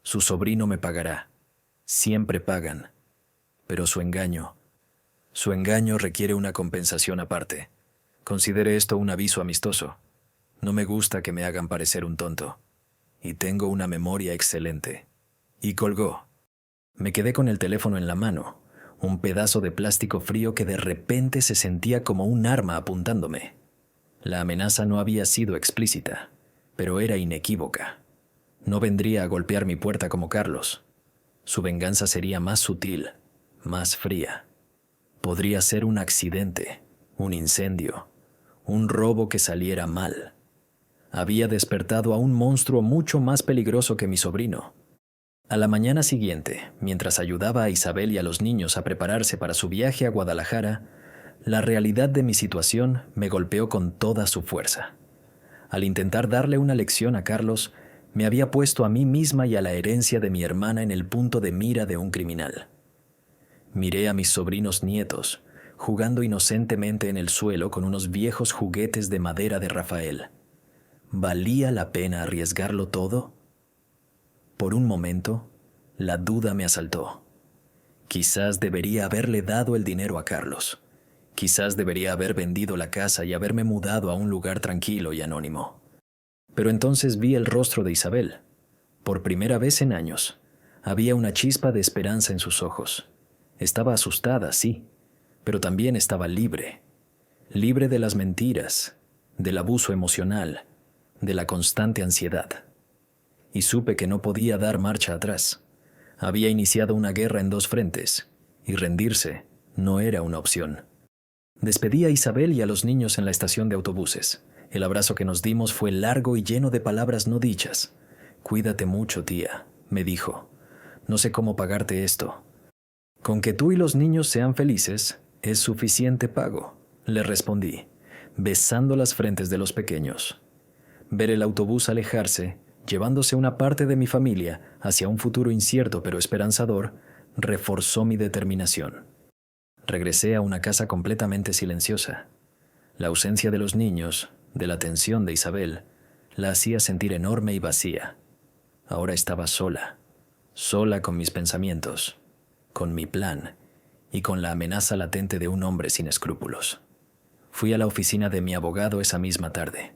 Su sobrino me pagará. Siempre pagan. Pero su engaño requiere una compensación aparte. Considere esto un aviso amistoso. No me gusta que me hagan parecer un tonto. Y tengo una memoria excelente. Y colgó. Me quedé con el teléfono en la mano, un pedazo de plástico frío que de repente se sentía como un arma apuntándome. La amenaza no había sido explícita, pero era inequívoca. No vendría a golpear mi puerta como Carlos. Su venganza sería más sutil, más fría. Podría ser un accidente, un incendio, un robo que saliera mal. Había despertado a un monstruo mucho más peligroso que mi sobrino. A la mañana siguiente, mientras ayudaba a Isabel y a los niños a prepararse para su viaje a Guadalajara, la realidad de mi situación me golpeó con toda su fuerza. Al intentar darle una lección a Carlos, me había puesto a mí misma y a la herencia de mi hermana en el punto de mira de un criminal. Miré a mis sobrinos nietos, jugando inocentemente en el suelo con unos viejos juguetes de madera de Rafael. ¿Valía la pena arriesgarlo todo? Por un momento, la duda me asaltó. Quizás debería haberle dado el dinero a Carlos. Quizás debería haber vendido la casa y haberme mudado a un lugar tranquilo y anónimo. Pero entonces vi el rostro de Isabel. Por primera vez en años, había una chispa de esperanza en sus ojos. Estaba asustada, sí, pero también estaba libre. Libre de las mentiras, del abuso emocional, de la constante ansiedad. Y supe que no podía dar marcha atrás. Había iniciado una guerra en dos frentes, y rendirse no era una opción. Despedí a Isabel y a los niños en la estación de autobuses. El abrazo que nos dimos fue largo y lleno de palabras no dichas. «Cuídate mucho, tía», me dijo. «No sé cómo pagarte esto». «Con que tú y los niños sean felices, es suficiente pago», le respondí, besando las frentes de los pequeños. Ver el autobús alejarse, llevándose una parte de mi familia hacia un futuro incierto pero esperanzador, reforzó mi determinación. Regresé a una casa completamente silenciosa. La ausencia de los niños, de la atención de Isabel, la hacía sentir enorme y vacía. Ahora estaba sola, sola con mis pensamientos, con mi plan y con la amenaza latente de un hombre sin escrúpulos. Fui a la oficina de mi abogado esa misma tarde.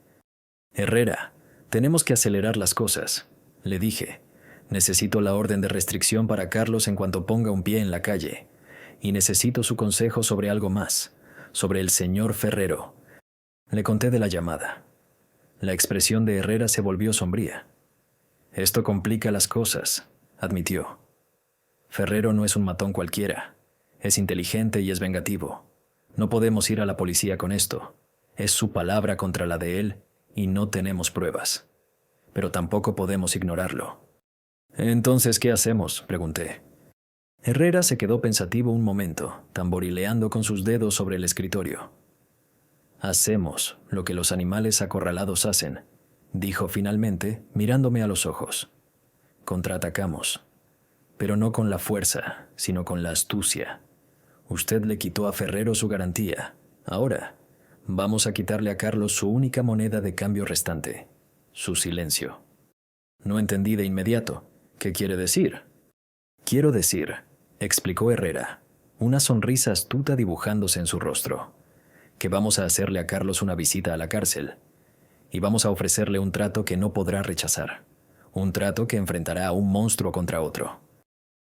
«Herrera, tenemos que acelerar las cosas», le dije. «Necesito la orden de restricción para Carlos en cuanto ponga un pie en la calle. Y necesito su consejo sobre algo más, sobre el señor Ferrero». Le conté de la llamada. La expresión de Herrera se volvió sombría. «Esto complica las cosas», admitió. «Ferrero no es un matón cualquiera. Es inteligente y es vengativo. No podemos ir a la policía con esto. Es su palabra contra la de él y no tenemos pruebas. Pero tampoco podemos ignorarlo». «Entonces, ¿qué hacemos?», pregunté. Herrera se quedó pensativo un momento, tamborileando con sus dedos sobre el escritorio. «Hacemos lo que los animales acorralados hacen», dijo finalmente, mirándome a los ojos. «Contraatacamos. Pero no con la fuerza, sino con la astucia. Usted le quitó a Ferrero su garantía. Ahora, vamos a quitarle a Carlos su única moneda de cambio restante, su silencio». No entendí de inmediato. «¿Qué quiere decir?» «Quiero decir», explicó Herrera, una sonrisa astuta dibujándose en su rostro, «que vamos a hacerle a Carlos una visita a la cárcel y vamos a ofrecerle un trato que no podrá rechazar, un trato que enfrentará a un monstruo contra otro».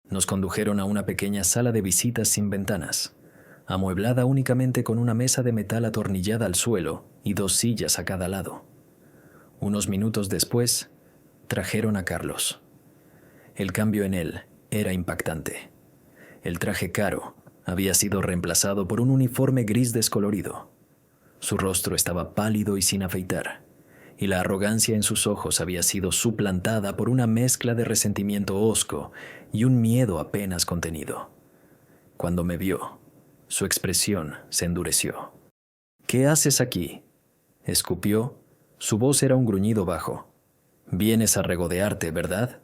Nos condujeron a una pequeña sala de visitas sin ventanas, amueblada únicamente con una mesa de metal atornillada al suelo y dos sillas a cada lado. Unos minutos después, trajeron a Carlos. El cambio en él era impactante. El traje caro había sido reemplazado por un uniforme gris descolorido. Su rostro estaba pálido y sin afeitar, y la arrogancia en sus ojos había sido suplantada por una mezcla de resentimiento hosco y un miedo apenas contenido. Cuando me vio, su expresión se endureció. «¿Qué haces aquí?», escupió. Su voz era un gruñido bajo. «Vienes a regodearte, ¿verdad?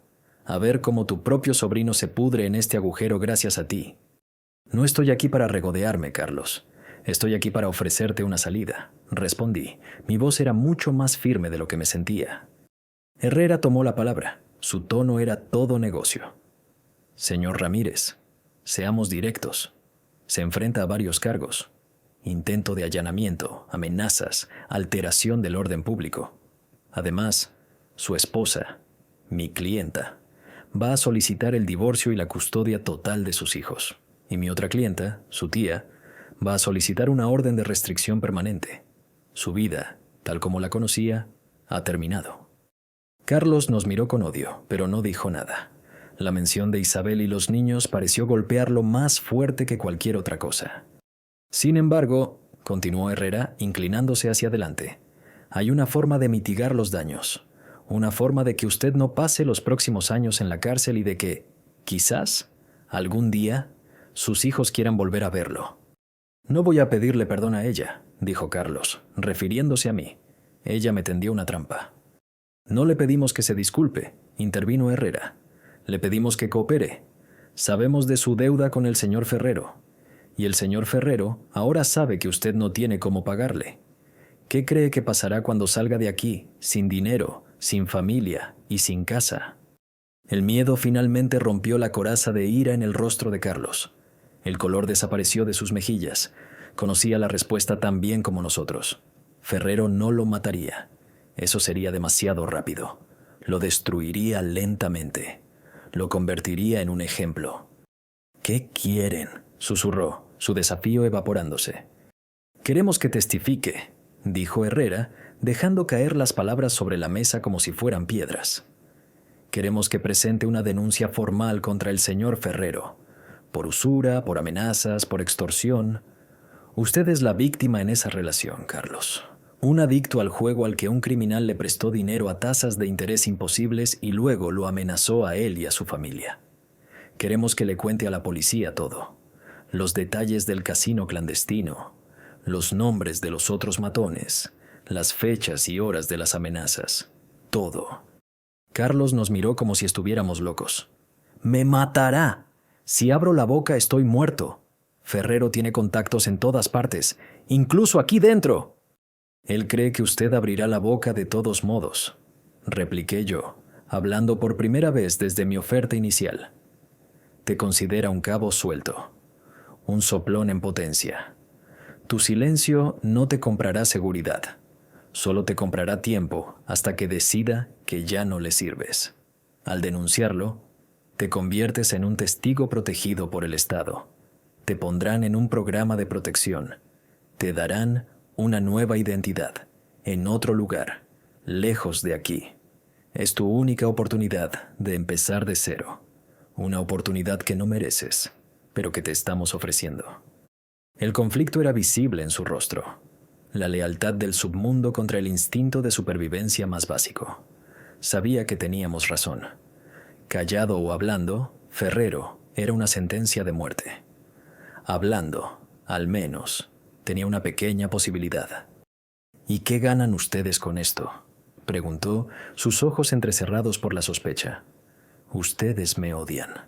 A ver cómo tu propio sobrino se pudre en este agujero gracias a ti». No estoy aquí para regodearme, Carlos. Estoy aquí para ofrecerte una salida, respondí. Mi voz era mucho más firme de lo que me sentía. Herrera tomó la palabra. Su tono era todo negocio. Señor Ramírez, seamos directos. Se enfrenta a varios cargos. Intento de allanamiento, amenazas, alteración del orden público. Además, su esposa, mi clienta, va a solicitar el divorcio y la custodia total de sus hijos. Y mi otra clienta, su tía, va a solicitar una orden de restricción permanente. Su vida, tal como la conocía, ha terminado. Carlos nos miró con odio, pero no dijo nada. La mención de Isabel y los niños pareció golpearlo más fuerte que cualquier otra cosa. Sin embargo, continuó Herrera, inclinándose hacia adelante, hay una forma de mitigar los daños, una forma de que usted no pase los próximos años en la cárcel y de que, quizás, algún día, sus hijos quieran volver a verlo. No voy a pedirle perdón a ella, dijo Carlos, refiriéndose a mí. Ella me tendió una trampa. No le pedimos que se disculpe, intervino Herrera. Le pedimos que coopere. Sabemos de su deuda con el señor Ferrero. Y el señor Ferrero ahora sabe que usted no tiene cómo pagarle. ¿Qué cree que pasará cuando salga de aquí, sin dinero, sin familia y sin casa? El miedo finalmente rompió la coraza de ira en el rostro de Carlos. El color desapareció de sus mejillas. Conocía la respuesta tan bien como nosotros. Ferrero no lo mataría. Eso sería demasiado rápido. Lo destruiría lentamente. Lo convertiría en un ejemplo. ¿Qué quieren?, susurró, su desafío evaporándose. Queremos que testifique, dijo Herrera, dejando caer las palabras sobre la mesa como si fueran piedras. Queremos que presente una denuncia formal contra el señor Ferrero, por usura, por amenazas, por extorsión. Usted es la víctima en esa relación, Carlos. Un adicto al juego al que un criminal le prestó dinero a tasas de interés imposibles y luego lo amenazó a él y a su familia. Queremos que le cuente a la policía todo. Los detalles del casino clandestino, los nombres de los otros matones, las fechas y horas de las amenazas. Todo. Carlos nos miró como si estuviéramos locos. ¡Me matará! Si abro la boca estoy muerto. Ferrero tiene contactos en todas partes, incluso aquí dentro. Él cree que usted abrirá la boca de todos modos, repliqué yo, hablando por primera vez desde mi oferta inicial. Te considera un cabo suelto, un soplón en potencia. Tu silencio no te comprará seguridad, solo te comprará tiempo hasta que decida que ya no le sirves. Al denunciarlo, te conviertes en un testigo protegido por el Estado. Te pondrán en un programa de protección. Te darán una nueva identidad, en otro lugar, lejos de aquí. Es tu única oportunidad de empezar de cero. Una oportunidad que no mereces, pero que te estamos ofreciendo. El conflicto era visible en su rostro. La lealtad del submundo contra el instinto de supervivencia más básico. Sabía que teníamos razón. Callado o hablando, Ferrero era una sentencia de muerte. Hablando, al menos, tenía una pequeña posibilidad. ¿Y qué ganan ustedes con esto?, preguntó, sus ojos entrecerrados por la sospecha. Ustedes me odian.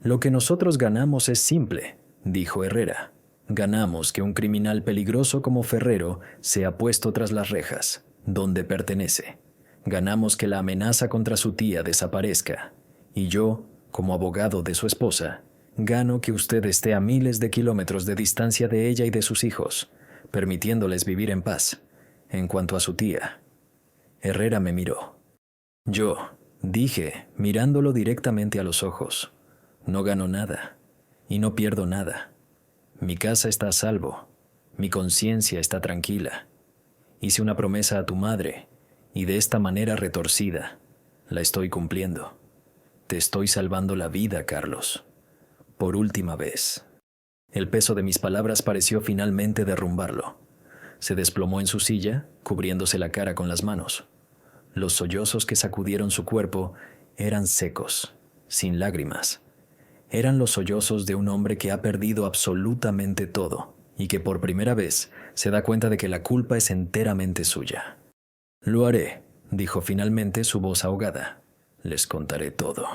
Lo que nosotros ganamos es simple, dijo Herrera. Ganamos que un criminal peligroso como Ferrero sea puesto tras las rejas, donde pertenece. Ganamos que la amenaza contra su tía desaparezca. Y yo, como abogado de su esposa, gano que usted esté a miles de kilómetros de distancia de ella y de sus hijos, permitiéndoles vivir en paz. En cuanto a su tía, Herrera me miró. Yo, dije, mirándolo directamente a los ojos, no gano nada y no pierdo nada. Mi casa está a salvo, mi conciencia está tranquila. Hice una promesa a tu madre y de esta manera retorcida la estoy cumpliendo. Te estoy salvando la vida, Carlos. Por última vez. El peso de mis palabras pareció finalmente derrumbarlo. Se desplomó en su silla, cubriéndose la cara con las manos. Los sollozos que sacudieron su cuerpo eran secos, sin lágrimas. Eran los sollozos de un hombre que ha perdido absolutamente todo y que por primera vez se da cuenta de que la culpa es enteramente suya. Lo haré, dijo finalmente su voz ahogada. Les contaré todo.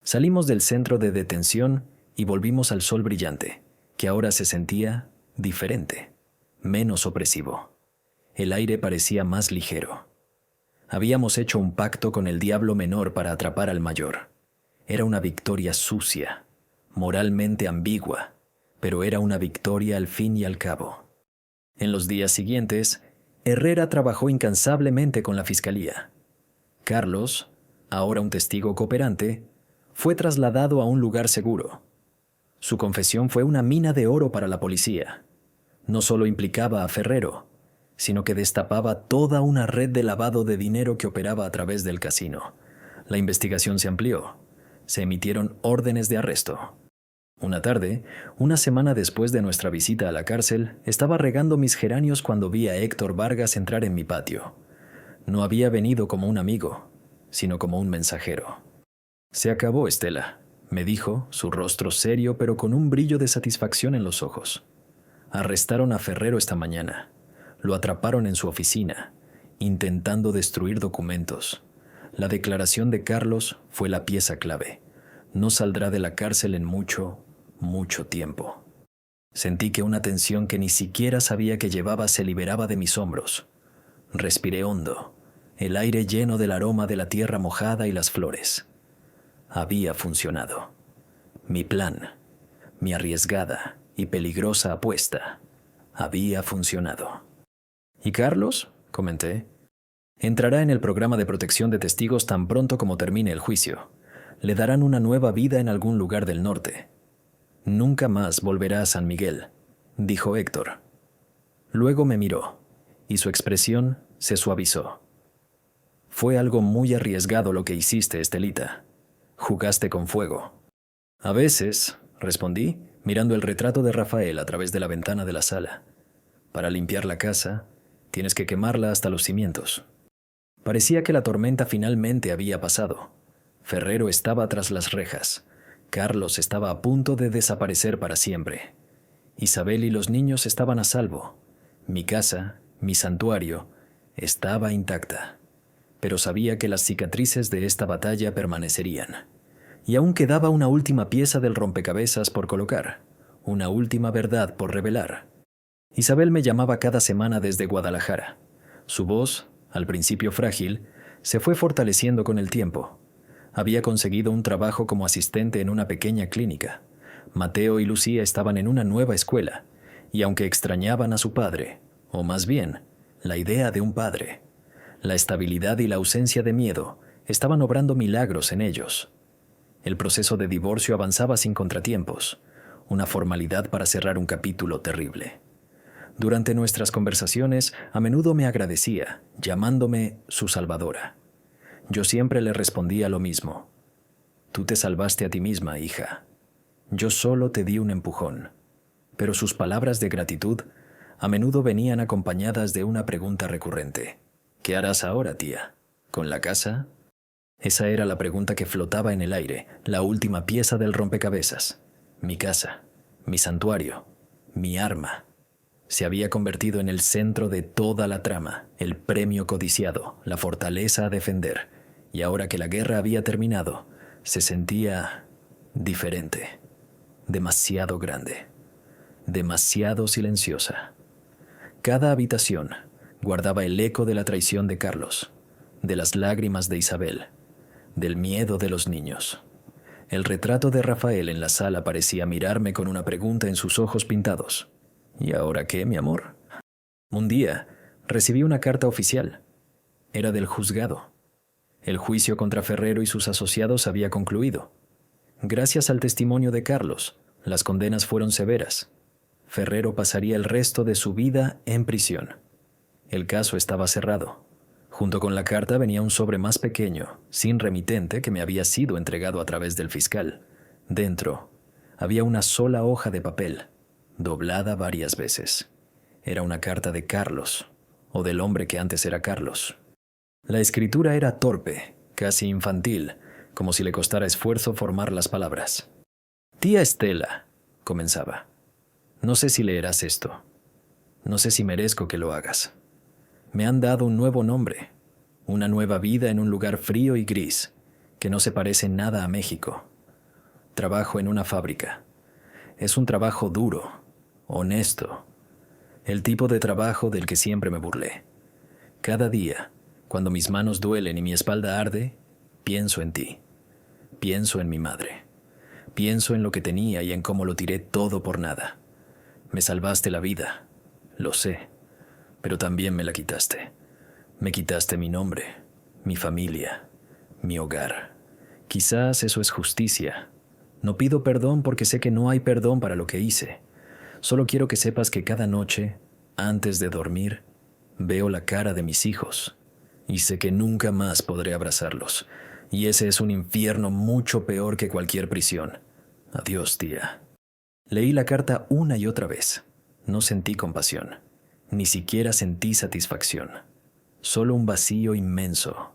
Salimos del centro de detención y volvimos al sol brillante, que ahora se sentía diferente, menos opresivo. El aire parecía más ligero. Habíamos hecho un pacto con el diablo menor para atrapar al mayor. Era una victoria sucia, moralmente ambigua, pero era una victoria al fin y al cabo. En los días siguientes, Herrera trabajó incansablemente con la fiscalía. Carlos, ahora un testigo cooperante, fue trasladado a un lugar seguro. Su confesión fue una mina de oro para la policía. No solo implicaba a Ferrero, sino que destapaba toda una red de lavado de dinero que operaba a través del casino. La investigación se amplió. Se emitieron órdenes de arresto. Una tarde, una semana después de nuestra visita a la cárcel, estaba regando mis geranios cuando vi a Héctor Vargas entrar en mi patio. No había venido como un amigo, sino como un mensajero. «Se acabó, Estela», me dijo, su rostro serio pero con un brillo de satisfacción en los ojos. «Arrestaron a Ferrero esta mañana. Lo atraparon en su oficina, intentando destruir documentos. La declaración de Carlos fue la pieza clave. No saldrá de la cárcel en mucho tiempo». Sentí que una tensión que ni siquiera sabía que llevaba se liberaba de mis hombros. Respiré hondo, el aire lleno del aroma de la tierra mojada y las flores. Había funcionado. Mi plan, mi arriesgada y peligrosa apuesta, había funcionado. «¿Y Carlos?», comenté. «Entrará en el programa de protección de testigos tan pronto como termine el juicio. Le darán una nueva vida en algún lugar del norte. Nunca más volverá a San Miguel», dijo Héctor. Luego me miró, y su expresión se suavizó. «Fue algo muy arriesgado lo que hiciste, Estelita. Jugaste con fuego». «A veces», respondí, mirando el retrato de Rafael a través de la ventana de la sala. «Para limpiar la casa, tienes que quemarla hasta los cimientos». Parecía que la tormenta finalmente había pasado. Ferrero estaba tras las rejas. Carlos estaba a punto de desaparecer para siempre. Isabel y los niños estaban a salvo. Mi casa, mi santuario, estaba intacta. Pero sabía que las cicatrices de esta batalla permanecerían. Y aún quedaba una última pieza del rompecabezas por colocar, una última verdad por revelar. Isabel me llamaba cada semana desde Guadalajara. Su voz, al principio frágil, se fue fortaleciendo con el tiempo. Había conseguido un trabajo como asistente en una pequeña clínica. Mateo y Lucía estaban en una nueva escuela, y aunque extrañaban a su padre, o más bien, la idea de un padre, la estabilidad y la ausencia de miedo estaban obrando milagros en ellos. El proceso de divorcio avanzaba sin contratiempos, una formalidad para cerrar un capítulo terrible. Durante nuestras conversaciones, a menudo me agradecía, llamándome su salvadora. Yo siempre le respondía lo mismo. «Tú te salvaste a ti misma, hija. Yo solo te di un empujón». Pero sus palabras de gratitud a menudo venían acompañadas de una pregunta recurrente. «¿Qué harás ahora, tía? ¿Con la casa?». Esa era la pregunta que flotaba en el aire, la última pieza del rompecabezas. Mi casa, mi santuario, mi arma. Se había convertido en el centro de toda la trama, el premio codiciado, la fortaleza a defender. Y ahora que la guerra había terminado, se sentía diferente, demasiado grande, demasiado silenciosa. Cada habitación guardaba el eco de la traición de Carlos, de las lágrimas de Isabel, del miedo de los niños. El retrato de Rafael en la sala parecía mirarme con una pregunta en sus ojos pintados. «¿Y ahora qué, mi amor?». Un día recibí una carta oficial. Era del juzgado. El juicio contra Ferrero y sus asociados había concluido. Gracias al testimonio de Carlos, las condenas fueron severas. Ferrero pasaría el resto de su vida en prisión. El caso estaba cerrado. Junto con la carta venía un sobre más pequeño, sin remitente, que me había sido entregado a través del fiscal. Dentro había una sola hoja de papel, doblada varias veces. Era una carta de Carlos, o del hombre que antes era Carlos. La escritura era torpe, casi infantil, como si le costara esfuerzo formar las palabras. «Tía Estela», comenzaba, «no sé si leerás esto. No sé si merezco que lo hagas. Me han dado un nuevo nombre, una nueva vida en un lugar frío y gris, que no se parece nada a México. Trabajo en una fábrica. Es un trabajo duro, honesto, el tipo de trabajo del que siempre me burlé. Cada día, cuando mis manos duelen y mi espalda arde, pienso en ti. Pienso en mi madre. Pienso en lo que tenía y en cómo lo tiré todo por nada. Me salvaste la vida, lo sé, pero también me la quitaste. Me quitaste mi nombre, mi familia, mi hogar. Quizás eso es justicia. No pido perdón porque sé que no hay perdón para lo que hice. Solo quiero que sepas que cada noche, antes de dormir, veo la cara de mis hijos y sé que nunca más podré abrazarlos. Y ese es un infierno mucho peor que cualquier prisión. Adiós, tía. Leí la carta una y otra vez. No sentí compasión. Ni siquiera sentí satisfacción. Solo un vacío inmenso.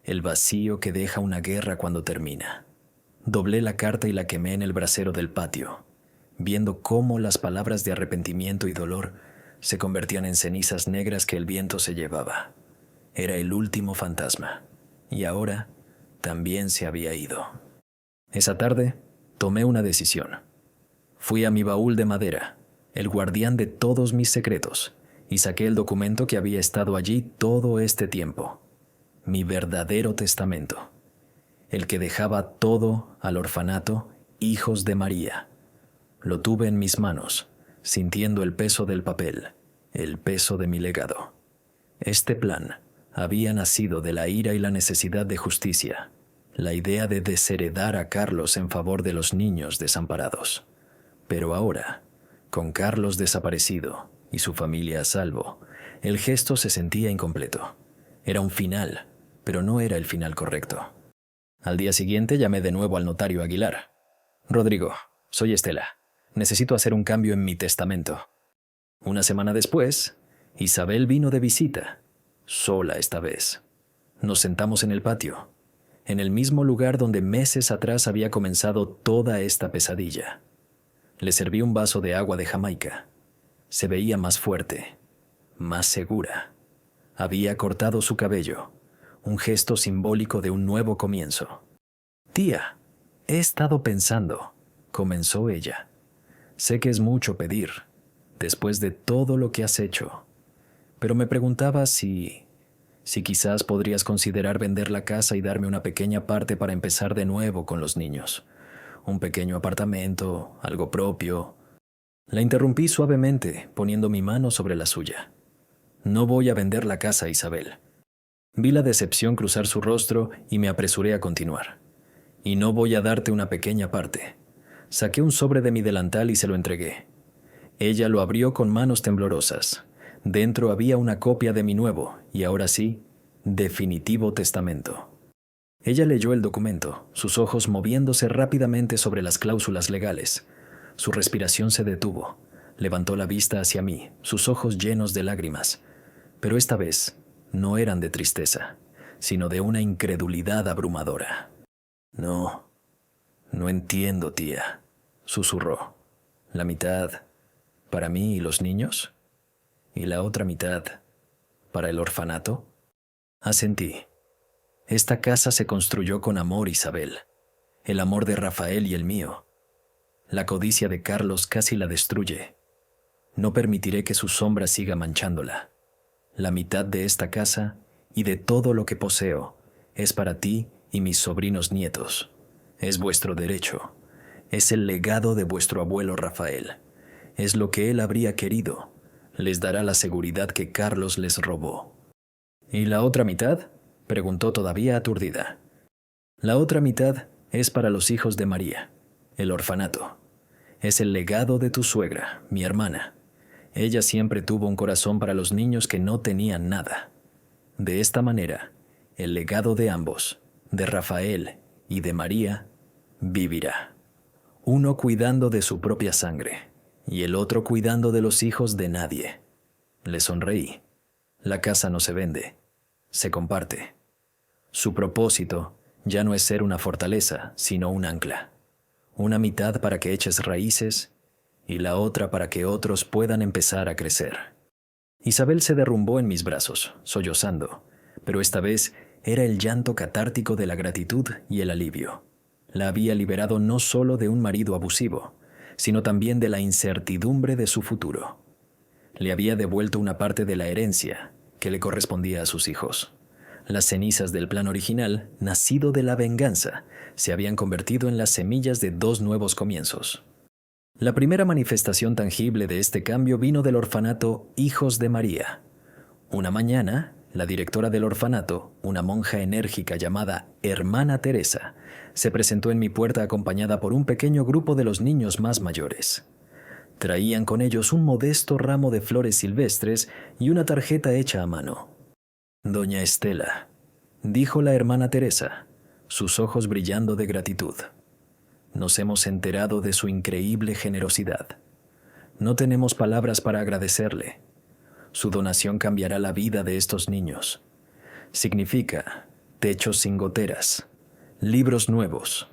El vacío que deja una guerra cuando termina. Doblé la carta y la quemé en el brasero del patio, viendo cómo las palabras de arrepentimiento y dolor se convertían en cenizas negras que el viento se llevaba. Era el último fantasma, y ahora también se había ido. Esa tarde tomé una decisión. Fui a mi baúl de madera, el guardián de todos mis secretos, y saqué el documento que había estado allí todo este tiempo. Mi verdadero testamento. El que dejaba todo al orfanato Hijos de María. Lo tuve en mis manos, sintiendo el peso del papel, el peso de mi legado. Este plan había nacido de la ira y la necesidad de justicia, la idea de desheredar a Carlos en favor de los niños desamparados. Pero ahora, con Carlos desaparecido y su familia a salvo, el gesto se sentía incompleto. Era un final, pero no era el final correcto. Al día siguiente llamé de nuevo al notario Aguilar. Rodrigo, soy Estela. Necesito hacer un cambio en mi testamento. Una semana después, Isabel vino de visita, sola esta vez. Nos sentamos en el patio, en el mismo lugar donde meses atrás había comenzado toda esta pesadilla. Le serví un vaso de agua de Jamaica. Se veía más fuerte, más segura. Había cortado su cabello, un gesto simbólico de un nuevo comienzo. Tía, he estado pensando, comenzó ella. Sé que es mucho pedir, después de todo lo que has hecho, pero me preguntaba si quizás podrías considerar vender la casa y darme una pequeña parte para empezar de nuevo con los niños. Un pequeño apartamento, algo propio. La interrumpí suavemente, poniendo mi mano sobre la suya. No voy a vender la casa, Isabel. Vi la decepción cruzar su rostro y me apresuré a continuar. Y no voy a darte una pequeña parte. Saqué un sobre de mi delantal y se lo entregué. Ella lo abrió con manos temblorosas. Dentro había una copia de mi nuevo, y ahora sí, definitivo testamento. Ella leyó el documento, sus ojos moviéndose rápidamente sobre las cláusulas legales. Su respiración se detuvo. Levantó la vista hacia mí, sus ojos llenos de lágrimas. Pero esta vez no eran de tristeza, sino de una incredulidad abrumadora. No entiendo, tía, susurró. ¿La mitad para mí y los niños? ¿Y la otra mitad para el orfanato? Asentí. Esta casa se construyó con amor, Isabel. El amor de Rafael y el mío. La codicia de Carlos casi la destruye. No permitiré que su sombra siga manchándola. La mitad de esta casa y de todo lo que poseo es para ti y mis sobrinos nietos. Es vuestro derecho. Es el legado de vuestro abuelo Rafael. Es lo que él habría querido. Les dará la seguridad que Carlos les robó. ¿Y la otra mitad?, preguntó todavía aturdida. La otra mitad es para los hijos de María, el orfanato. Es el legado de tu suegra, mi hermana. Ella siempre tuvo un corazón para los niños que no tenían nada. De esta manera, el legado de ambos, de Rafael y de María, vivirá. Uno cuidando de su propia sangre y el otro cuidando de los hijos de nadie. Le sonreí. La casa no se vende, se comparte. Su propósito ya no es ser una fortaleza, sino un ancla. Una mitad para que eches raíces y la otra para que otros puedan empezar a crecer. Isabel se derrumbó en mis brazos, sollozando, pero esta vez era el llanto catártico de la gratitud y el alivio. la había liberado no solo de un marido abusivo, sino también de la incertidumbre de su futuro. Le había devuelto una parte de la herencia que le correspondía a sus hijos. Las cenizas del plan original, nacido de la venganza, se habían convertido en las semillas de 2 nuevos comienzos. La primera manifestación tangible de este cambio vino del orfanato Hijos de María. Una mañana, la directora del orfanato, una monja enérgica llamada Hermana Teresa, se presentó en mi puerta acompañada por un pequeño grupo de los niños más mayores. Traían con ellos un modesto ramo de flores silvestres y una tarjeta hecha a mano. «Doña Estela», dijo la hermana Teresa, sus ojos brillando de gratitud. «Nos hemos enterado de su increíble generosidad. No tenemos palabras para agradecerle. Su donación cambiará la vida de estos niños. Significa techos sin goteras, libros nuevos,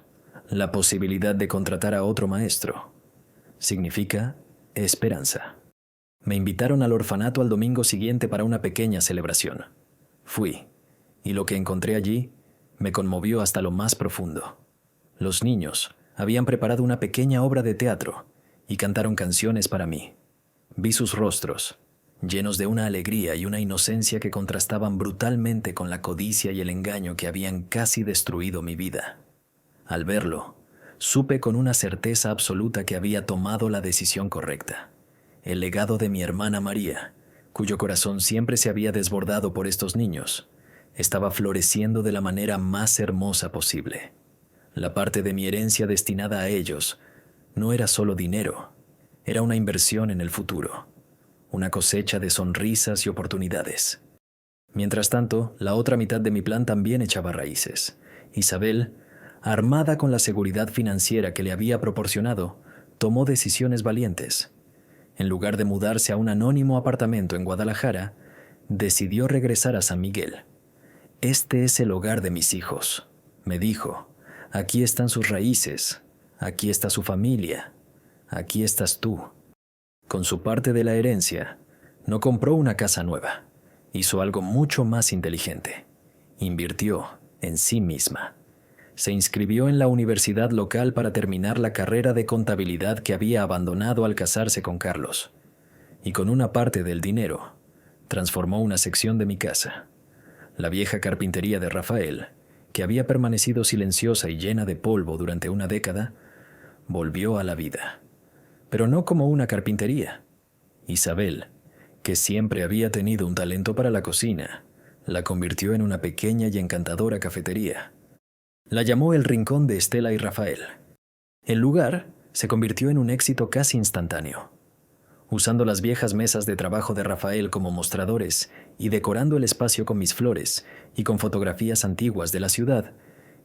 la posibilidad de contratar a otro maestro. Significa esperanza». Me invitaron al orfanato al domingo siguiente para una pequeña celebración. Fui, y lo que encontré allí me conmovió hasta lo más profundo. Los niños habían preparado una pequeña obra de teatro y cantaron canciones para mí. Vi sus rostros, llenos de una alegría y una inocencia que contrastaban brutalmente con la codicia y el engaño que habían casi destruido mi vida. Al verlo, supe con una certeza absoluta que había tomado la decisión correcta. El legado de mi hermana María, cuyo corazón siempre se había desbordado por estos niños, estaba floreciendo de la manera más hermosa posible. La parte de mi herencia destinada a ellos no era solo dinero, era una inversión en el futuro, una cosecha de sonrisas y oportunidades. Mientras tanto, la otra mitad de mi plan también echaba raíces. Isabel, armada con la seguridad financiera que le había proporcionado, tomó decisiones valientes. En lugar de mudarse a un anónimo apartamento en Guadalajara, decidió regresar a San Miguel. «Este es el hogar de mis hijos», me dijo. «Aquí están sus raíces, aquí está su familia, aquí estás tú». Con su parte de la herencia, no compró una casa nueva. Hizo algo mucho más inteligente. Invirtió en sí misma. Se inscribió en la universidad local para terminar la carrera de contabilidad que había abandonado al casarse con Carlos. Y con una parte del dinero, transformó una sección de mi casa. La vieja carpintería de Rafael, que había permanecido silenciosa y llena de polvo durante una década, volvió a la vida. Pero no como una carpintería. Isabel, que siempre había tenido un talento para la cocina, la convirtió en una pequeña y encantadora cafetería. La llamó el Rincón de Estela y Rafael. El lugar se convirtió en un éxito casi instantáneo. Usando las viejas mesas de trabajo de Rafael como mostradores y decorando el espacio con mis flores y con fotografías antiguas de la ciudad,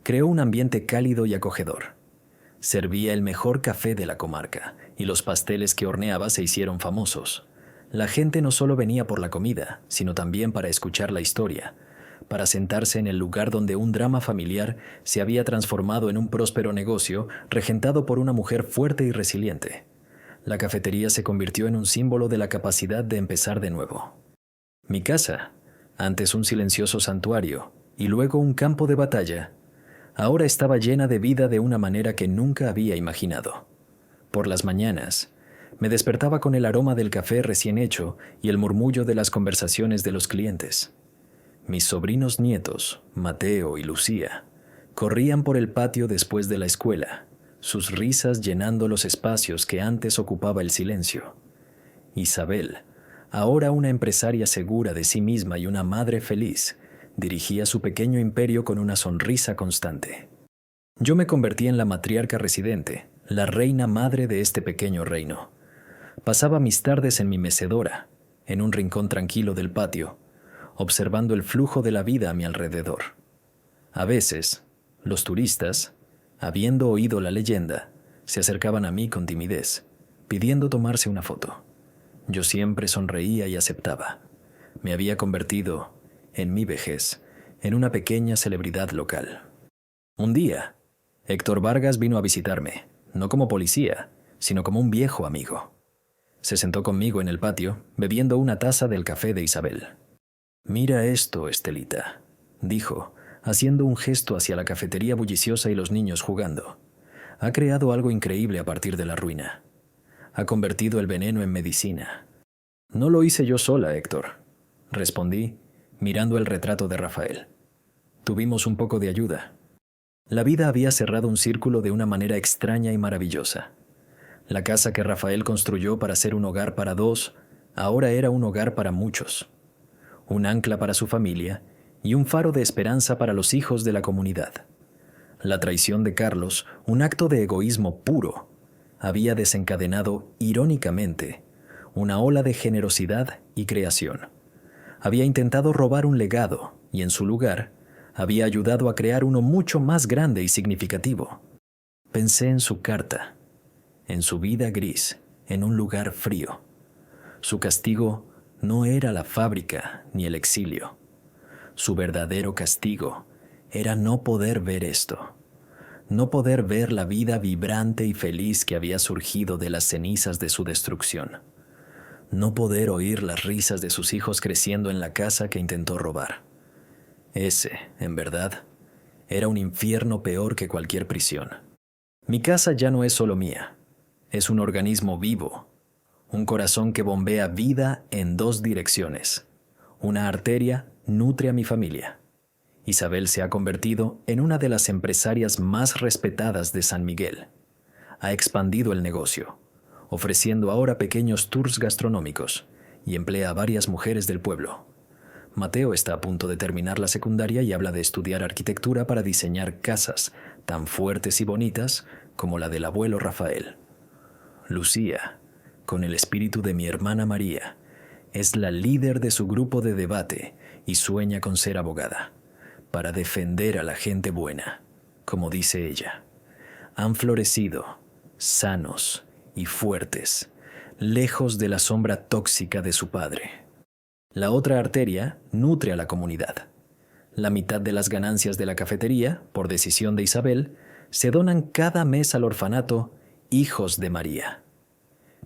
creó un ambiente cálido y acogedor. Servía el mejor café de la comarca y los pasteles que horneaba se hicieron famosos. La gente no solo venía por la comida, sino también para escuchar la historia, para sentarse en el lugar donde un drama familiar se había transformado en un próspero negocio regentado por una mujer fuerte y resiliente. La cafetería se convirtió en un símbolo de la capacidad de empezar de nuevo. Mi casa, antes un silencioso santuario y luego un campo de batalla, ahora estaba llena de vida de una manera que nunca había imaginado. Por las mañanas, me despertaba con el aroma del café recién hecho y el murmullo de las conversaciones de los clientes. Mis sobrinos nietos, Mateo y Lucía, corrían por el patio después de la escuela, sus risas llenando los espacios que antes ocupaba el silencio. Isabel, ahora una empresaria segura de sí misma y una madre feliz, dirigía su pequeño imperio con una sonrisa constante. Yo me convertí en la matriarca residente, la reina madre de este pequeño reino. Pasaba mis tardes en mi mecedora, en un rincón tranquilo del patio, observando el flujo de la vida a mi alrededor. A veces, los turistas, habiendo oído la leyenda, se acercaban a mí con timidez, pidiendo tomarse una foto. Yo siempre sonreía y aceptaba. Me había convertido, en mi vejez, en una pequeña celebridad local. Un día, Héctor Vargas vino a visitarme, no como policía, sino como un viejo amigo. Se sentó conmigo en el patio, bebiendo una taza del café de Isabel. «Mira esto, Estelita», dijo, haciendo un gesto hacia la cafetería bulliciosa y los niños jugando. Ha creado algo increíble a partir de la ruina. Ha convertido el veneno en medicina. No lo hice yo sola, Héctor, respondí, mirando el retrato de Rafael. Tuvimos un poco de ayuda. La vida había cerrado un círculo de una manera extraña y maravillosa. La casa que Rafael construyó para ser un hogar para dos, ahora era un hogar para muchos. Un ancla para su familia y un faro de esperanza para los hijos de la comunidad. La traición de Carlos, un acto de egoísmo puro, había desencadenado, irónicamente, una ola de generosidad y creación. Había intentado robar un legado y, en su lugar, había ayudado a crear uno mucho más grande y significativo. Pensé en su carta, en su vida gris, en un lugar frío. Su castigo no era la fábrica ni el exilio. Su verdadero castigo era no poder ver esto, no poder ver la vida vibrante y feliz que había surgido de las cenizas de su destrucción, no poder oír las risas de sus hijos creciendo en la casa que intentó robar. Ese, en verdad, era un infierno peor que cualquier prisión. Mi casa ya no es solo mía, es un organismo vivo, un corazón que bombea vida en dos direcciones. Una arteria nutre a mi familia. Isabel se ha convertido en una de las empresarias más respetadas de San Miguel. Ha expandido el negocio, ofreciendo ahora pequeños tours gastronómicos y emplea a varias mujeres del pueblo. Mateo está a punto de terminar la secundaria y habla de estudiar arquitectura para diseñar casas tan fuertes y bonitas como la del abuelo Rafael. Lucía, con el espíritu de mi hermana María, es la líder de su grupo de debate y sueña con ser abogada, para defender a la gente buena, como dice ella. Han florecido, sanos y fuertes, lejos de la sombra tóxica de su padre. La otra arteria nutre a la comunidad. La mitad de las ganancias de la cafetería, por decisión de Isabel, se donan cada mes al orfanato Hijos de María.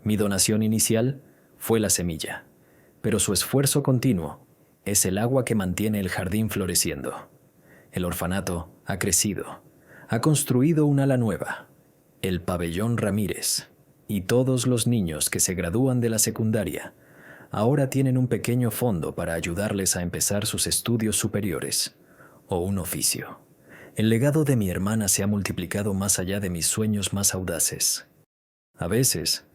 Mi donación inicial fue la semilla, pero su esfuerzo continuo es el agua que mantiene el jardín floreciendo. El orfanato ha crecido, ha construido un ala nueva, el Pabellón Ramírez, y todos los niños que se gradúan de la secundaria ahora tienen un pequeño fondo para ayudarles a empezar sus estudios superiores o un oficio. El legado de mi hermana se ha multiplicado más allá de mis sueños más audaces. A veces,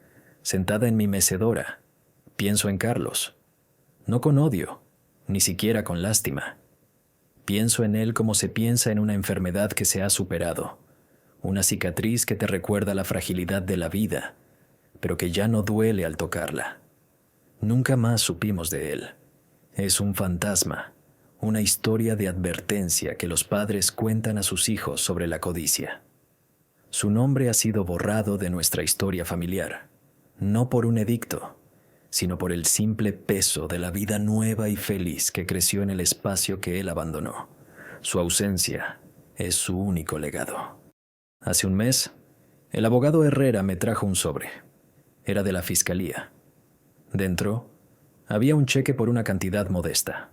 sentada en mi mecedora, pienso en Carlos, no con odio, ni siquiera con lástima. Pienso en él como se piensa en una enfermedad que se ha superado, una cicatriz que te recuerda la fragilidad de la vida, pero que ya no duele al tocarla. Nunca más supimos de él. Es un fantasma, una historia de advertencia que los padres cuentan a sus hijos sobre la codicia. Su nombre ha sido borrado de nuestra historia familiar, no por un edicto, sino por el simple peso de la vida nueva y feliz que creció en el espacio que él abandonó. Su ausencia es su único legado. Hace un mes, el abogado Herrera me trajo un sobre. Era de la fiscalía. Dentro, había un cheque por una cantidad modesta.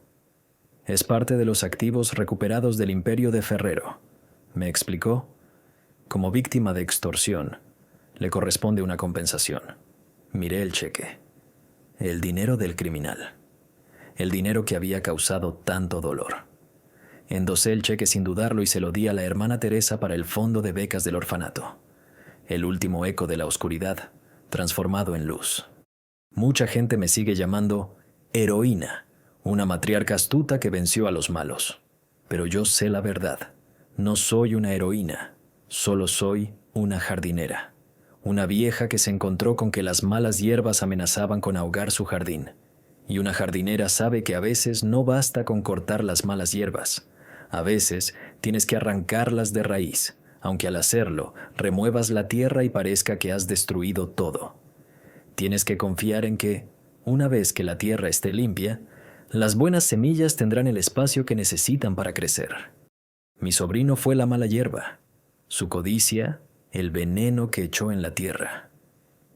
Es parte de los activos recuperados del imperio de Ferrero, me explicó. Como víctima de extorsión, le corresponde una compensación. Miré el cheque. El dinero del criminal. El dinero que había causado tanto dolor. Endosé el cheque sin dudarlo y se lo di a la hermana Teresa para el fondo de becas del orfanato. El último eco de la oscuridad, transformado en luz. Mucha gente me sigue llamando heroína, una matriarca astuta que venció a los malos. Pero yo sé la verdad. No soy una heroína, solo soy una jardinera. Una vieja que se encontró con que las malas hierbas amenazaban con ahogar su jardín. Y una jardinera sabe que a veces no basta con cortar las malas hierbas. A veces tienes que arrancarlas de raíz, aunque al hacerlo remuevas la tierra y parezca que has destruido todo. Tienes que confiar en que, una vez que la tierra esté limpia, las buenas semillas tendrán el espacio que necesitan para crecer. Mi sobrino fue la mala hierba, su codicia, el veneno que echó en la tierra.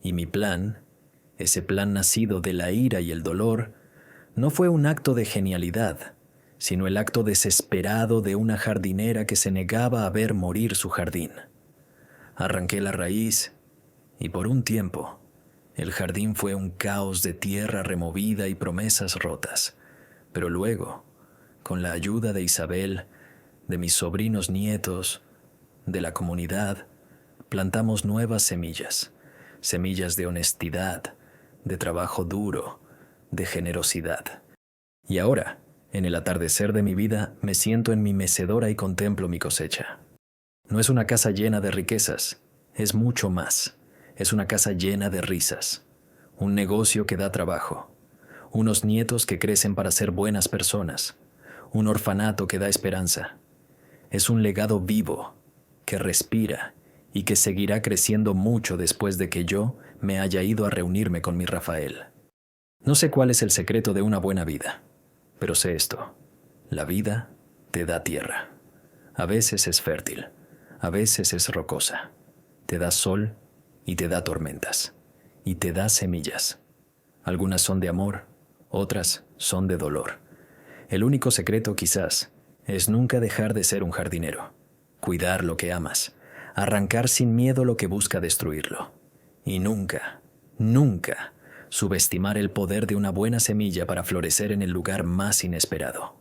Y mi plan, ese plan nacido de la ira y el dolor, no fue un acto de genialidad, sino el acto desesperado de una jardinera que se negaba a ver morir su jardín. Arranqué la raíz y por un tiempo el jardín fue un caos de tierra removida y promesas rotas. Pero luego, con la ayuda de Isabel, de mis sobrinos nietos, de la comunidad, plantamos nuevas semillas, semillas de honestidad, de trabajo duro, de generosidad. Y ahora, en el atardecer de mi vida, me siento en mi mecedora y contemplo mi cosecha. No es una casa llena de riquezas, es mucho más. Es una casa llena de risas, un negocio que da trabajo, unos nietos que crecen para ser buenas personas, un orfanato que da esperanza. Es un legado vivo, que respira y que seguirá creciendo mucho después de que yo me haya ido a reunirme con mi Rafael. No sé cuál es el secreto de una buena vida, pero sé esto: la vida te da tierra. A veces es fértil, a veces es rocosa. Te da sol y te da tormentas, y te da semillas. Algunas son de amor, otras son de dolor. El único secreto, quizás, es nunca dejar de ser un jardinero, cuidar lo que amas, arrancar sin miedo lo que busca destruirlo, y nunca, nunca subestimar el poder de una buena semilla para florecer en el lugar más inesperado.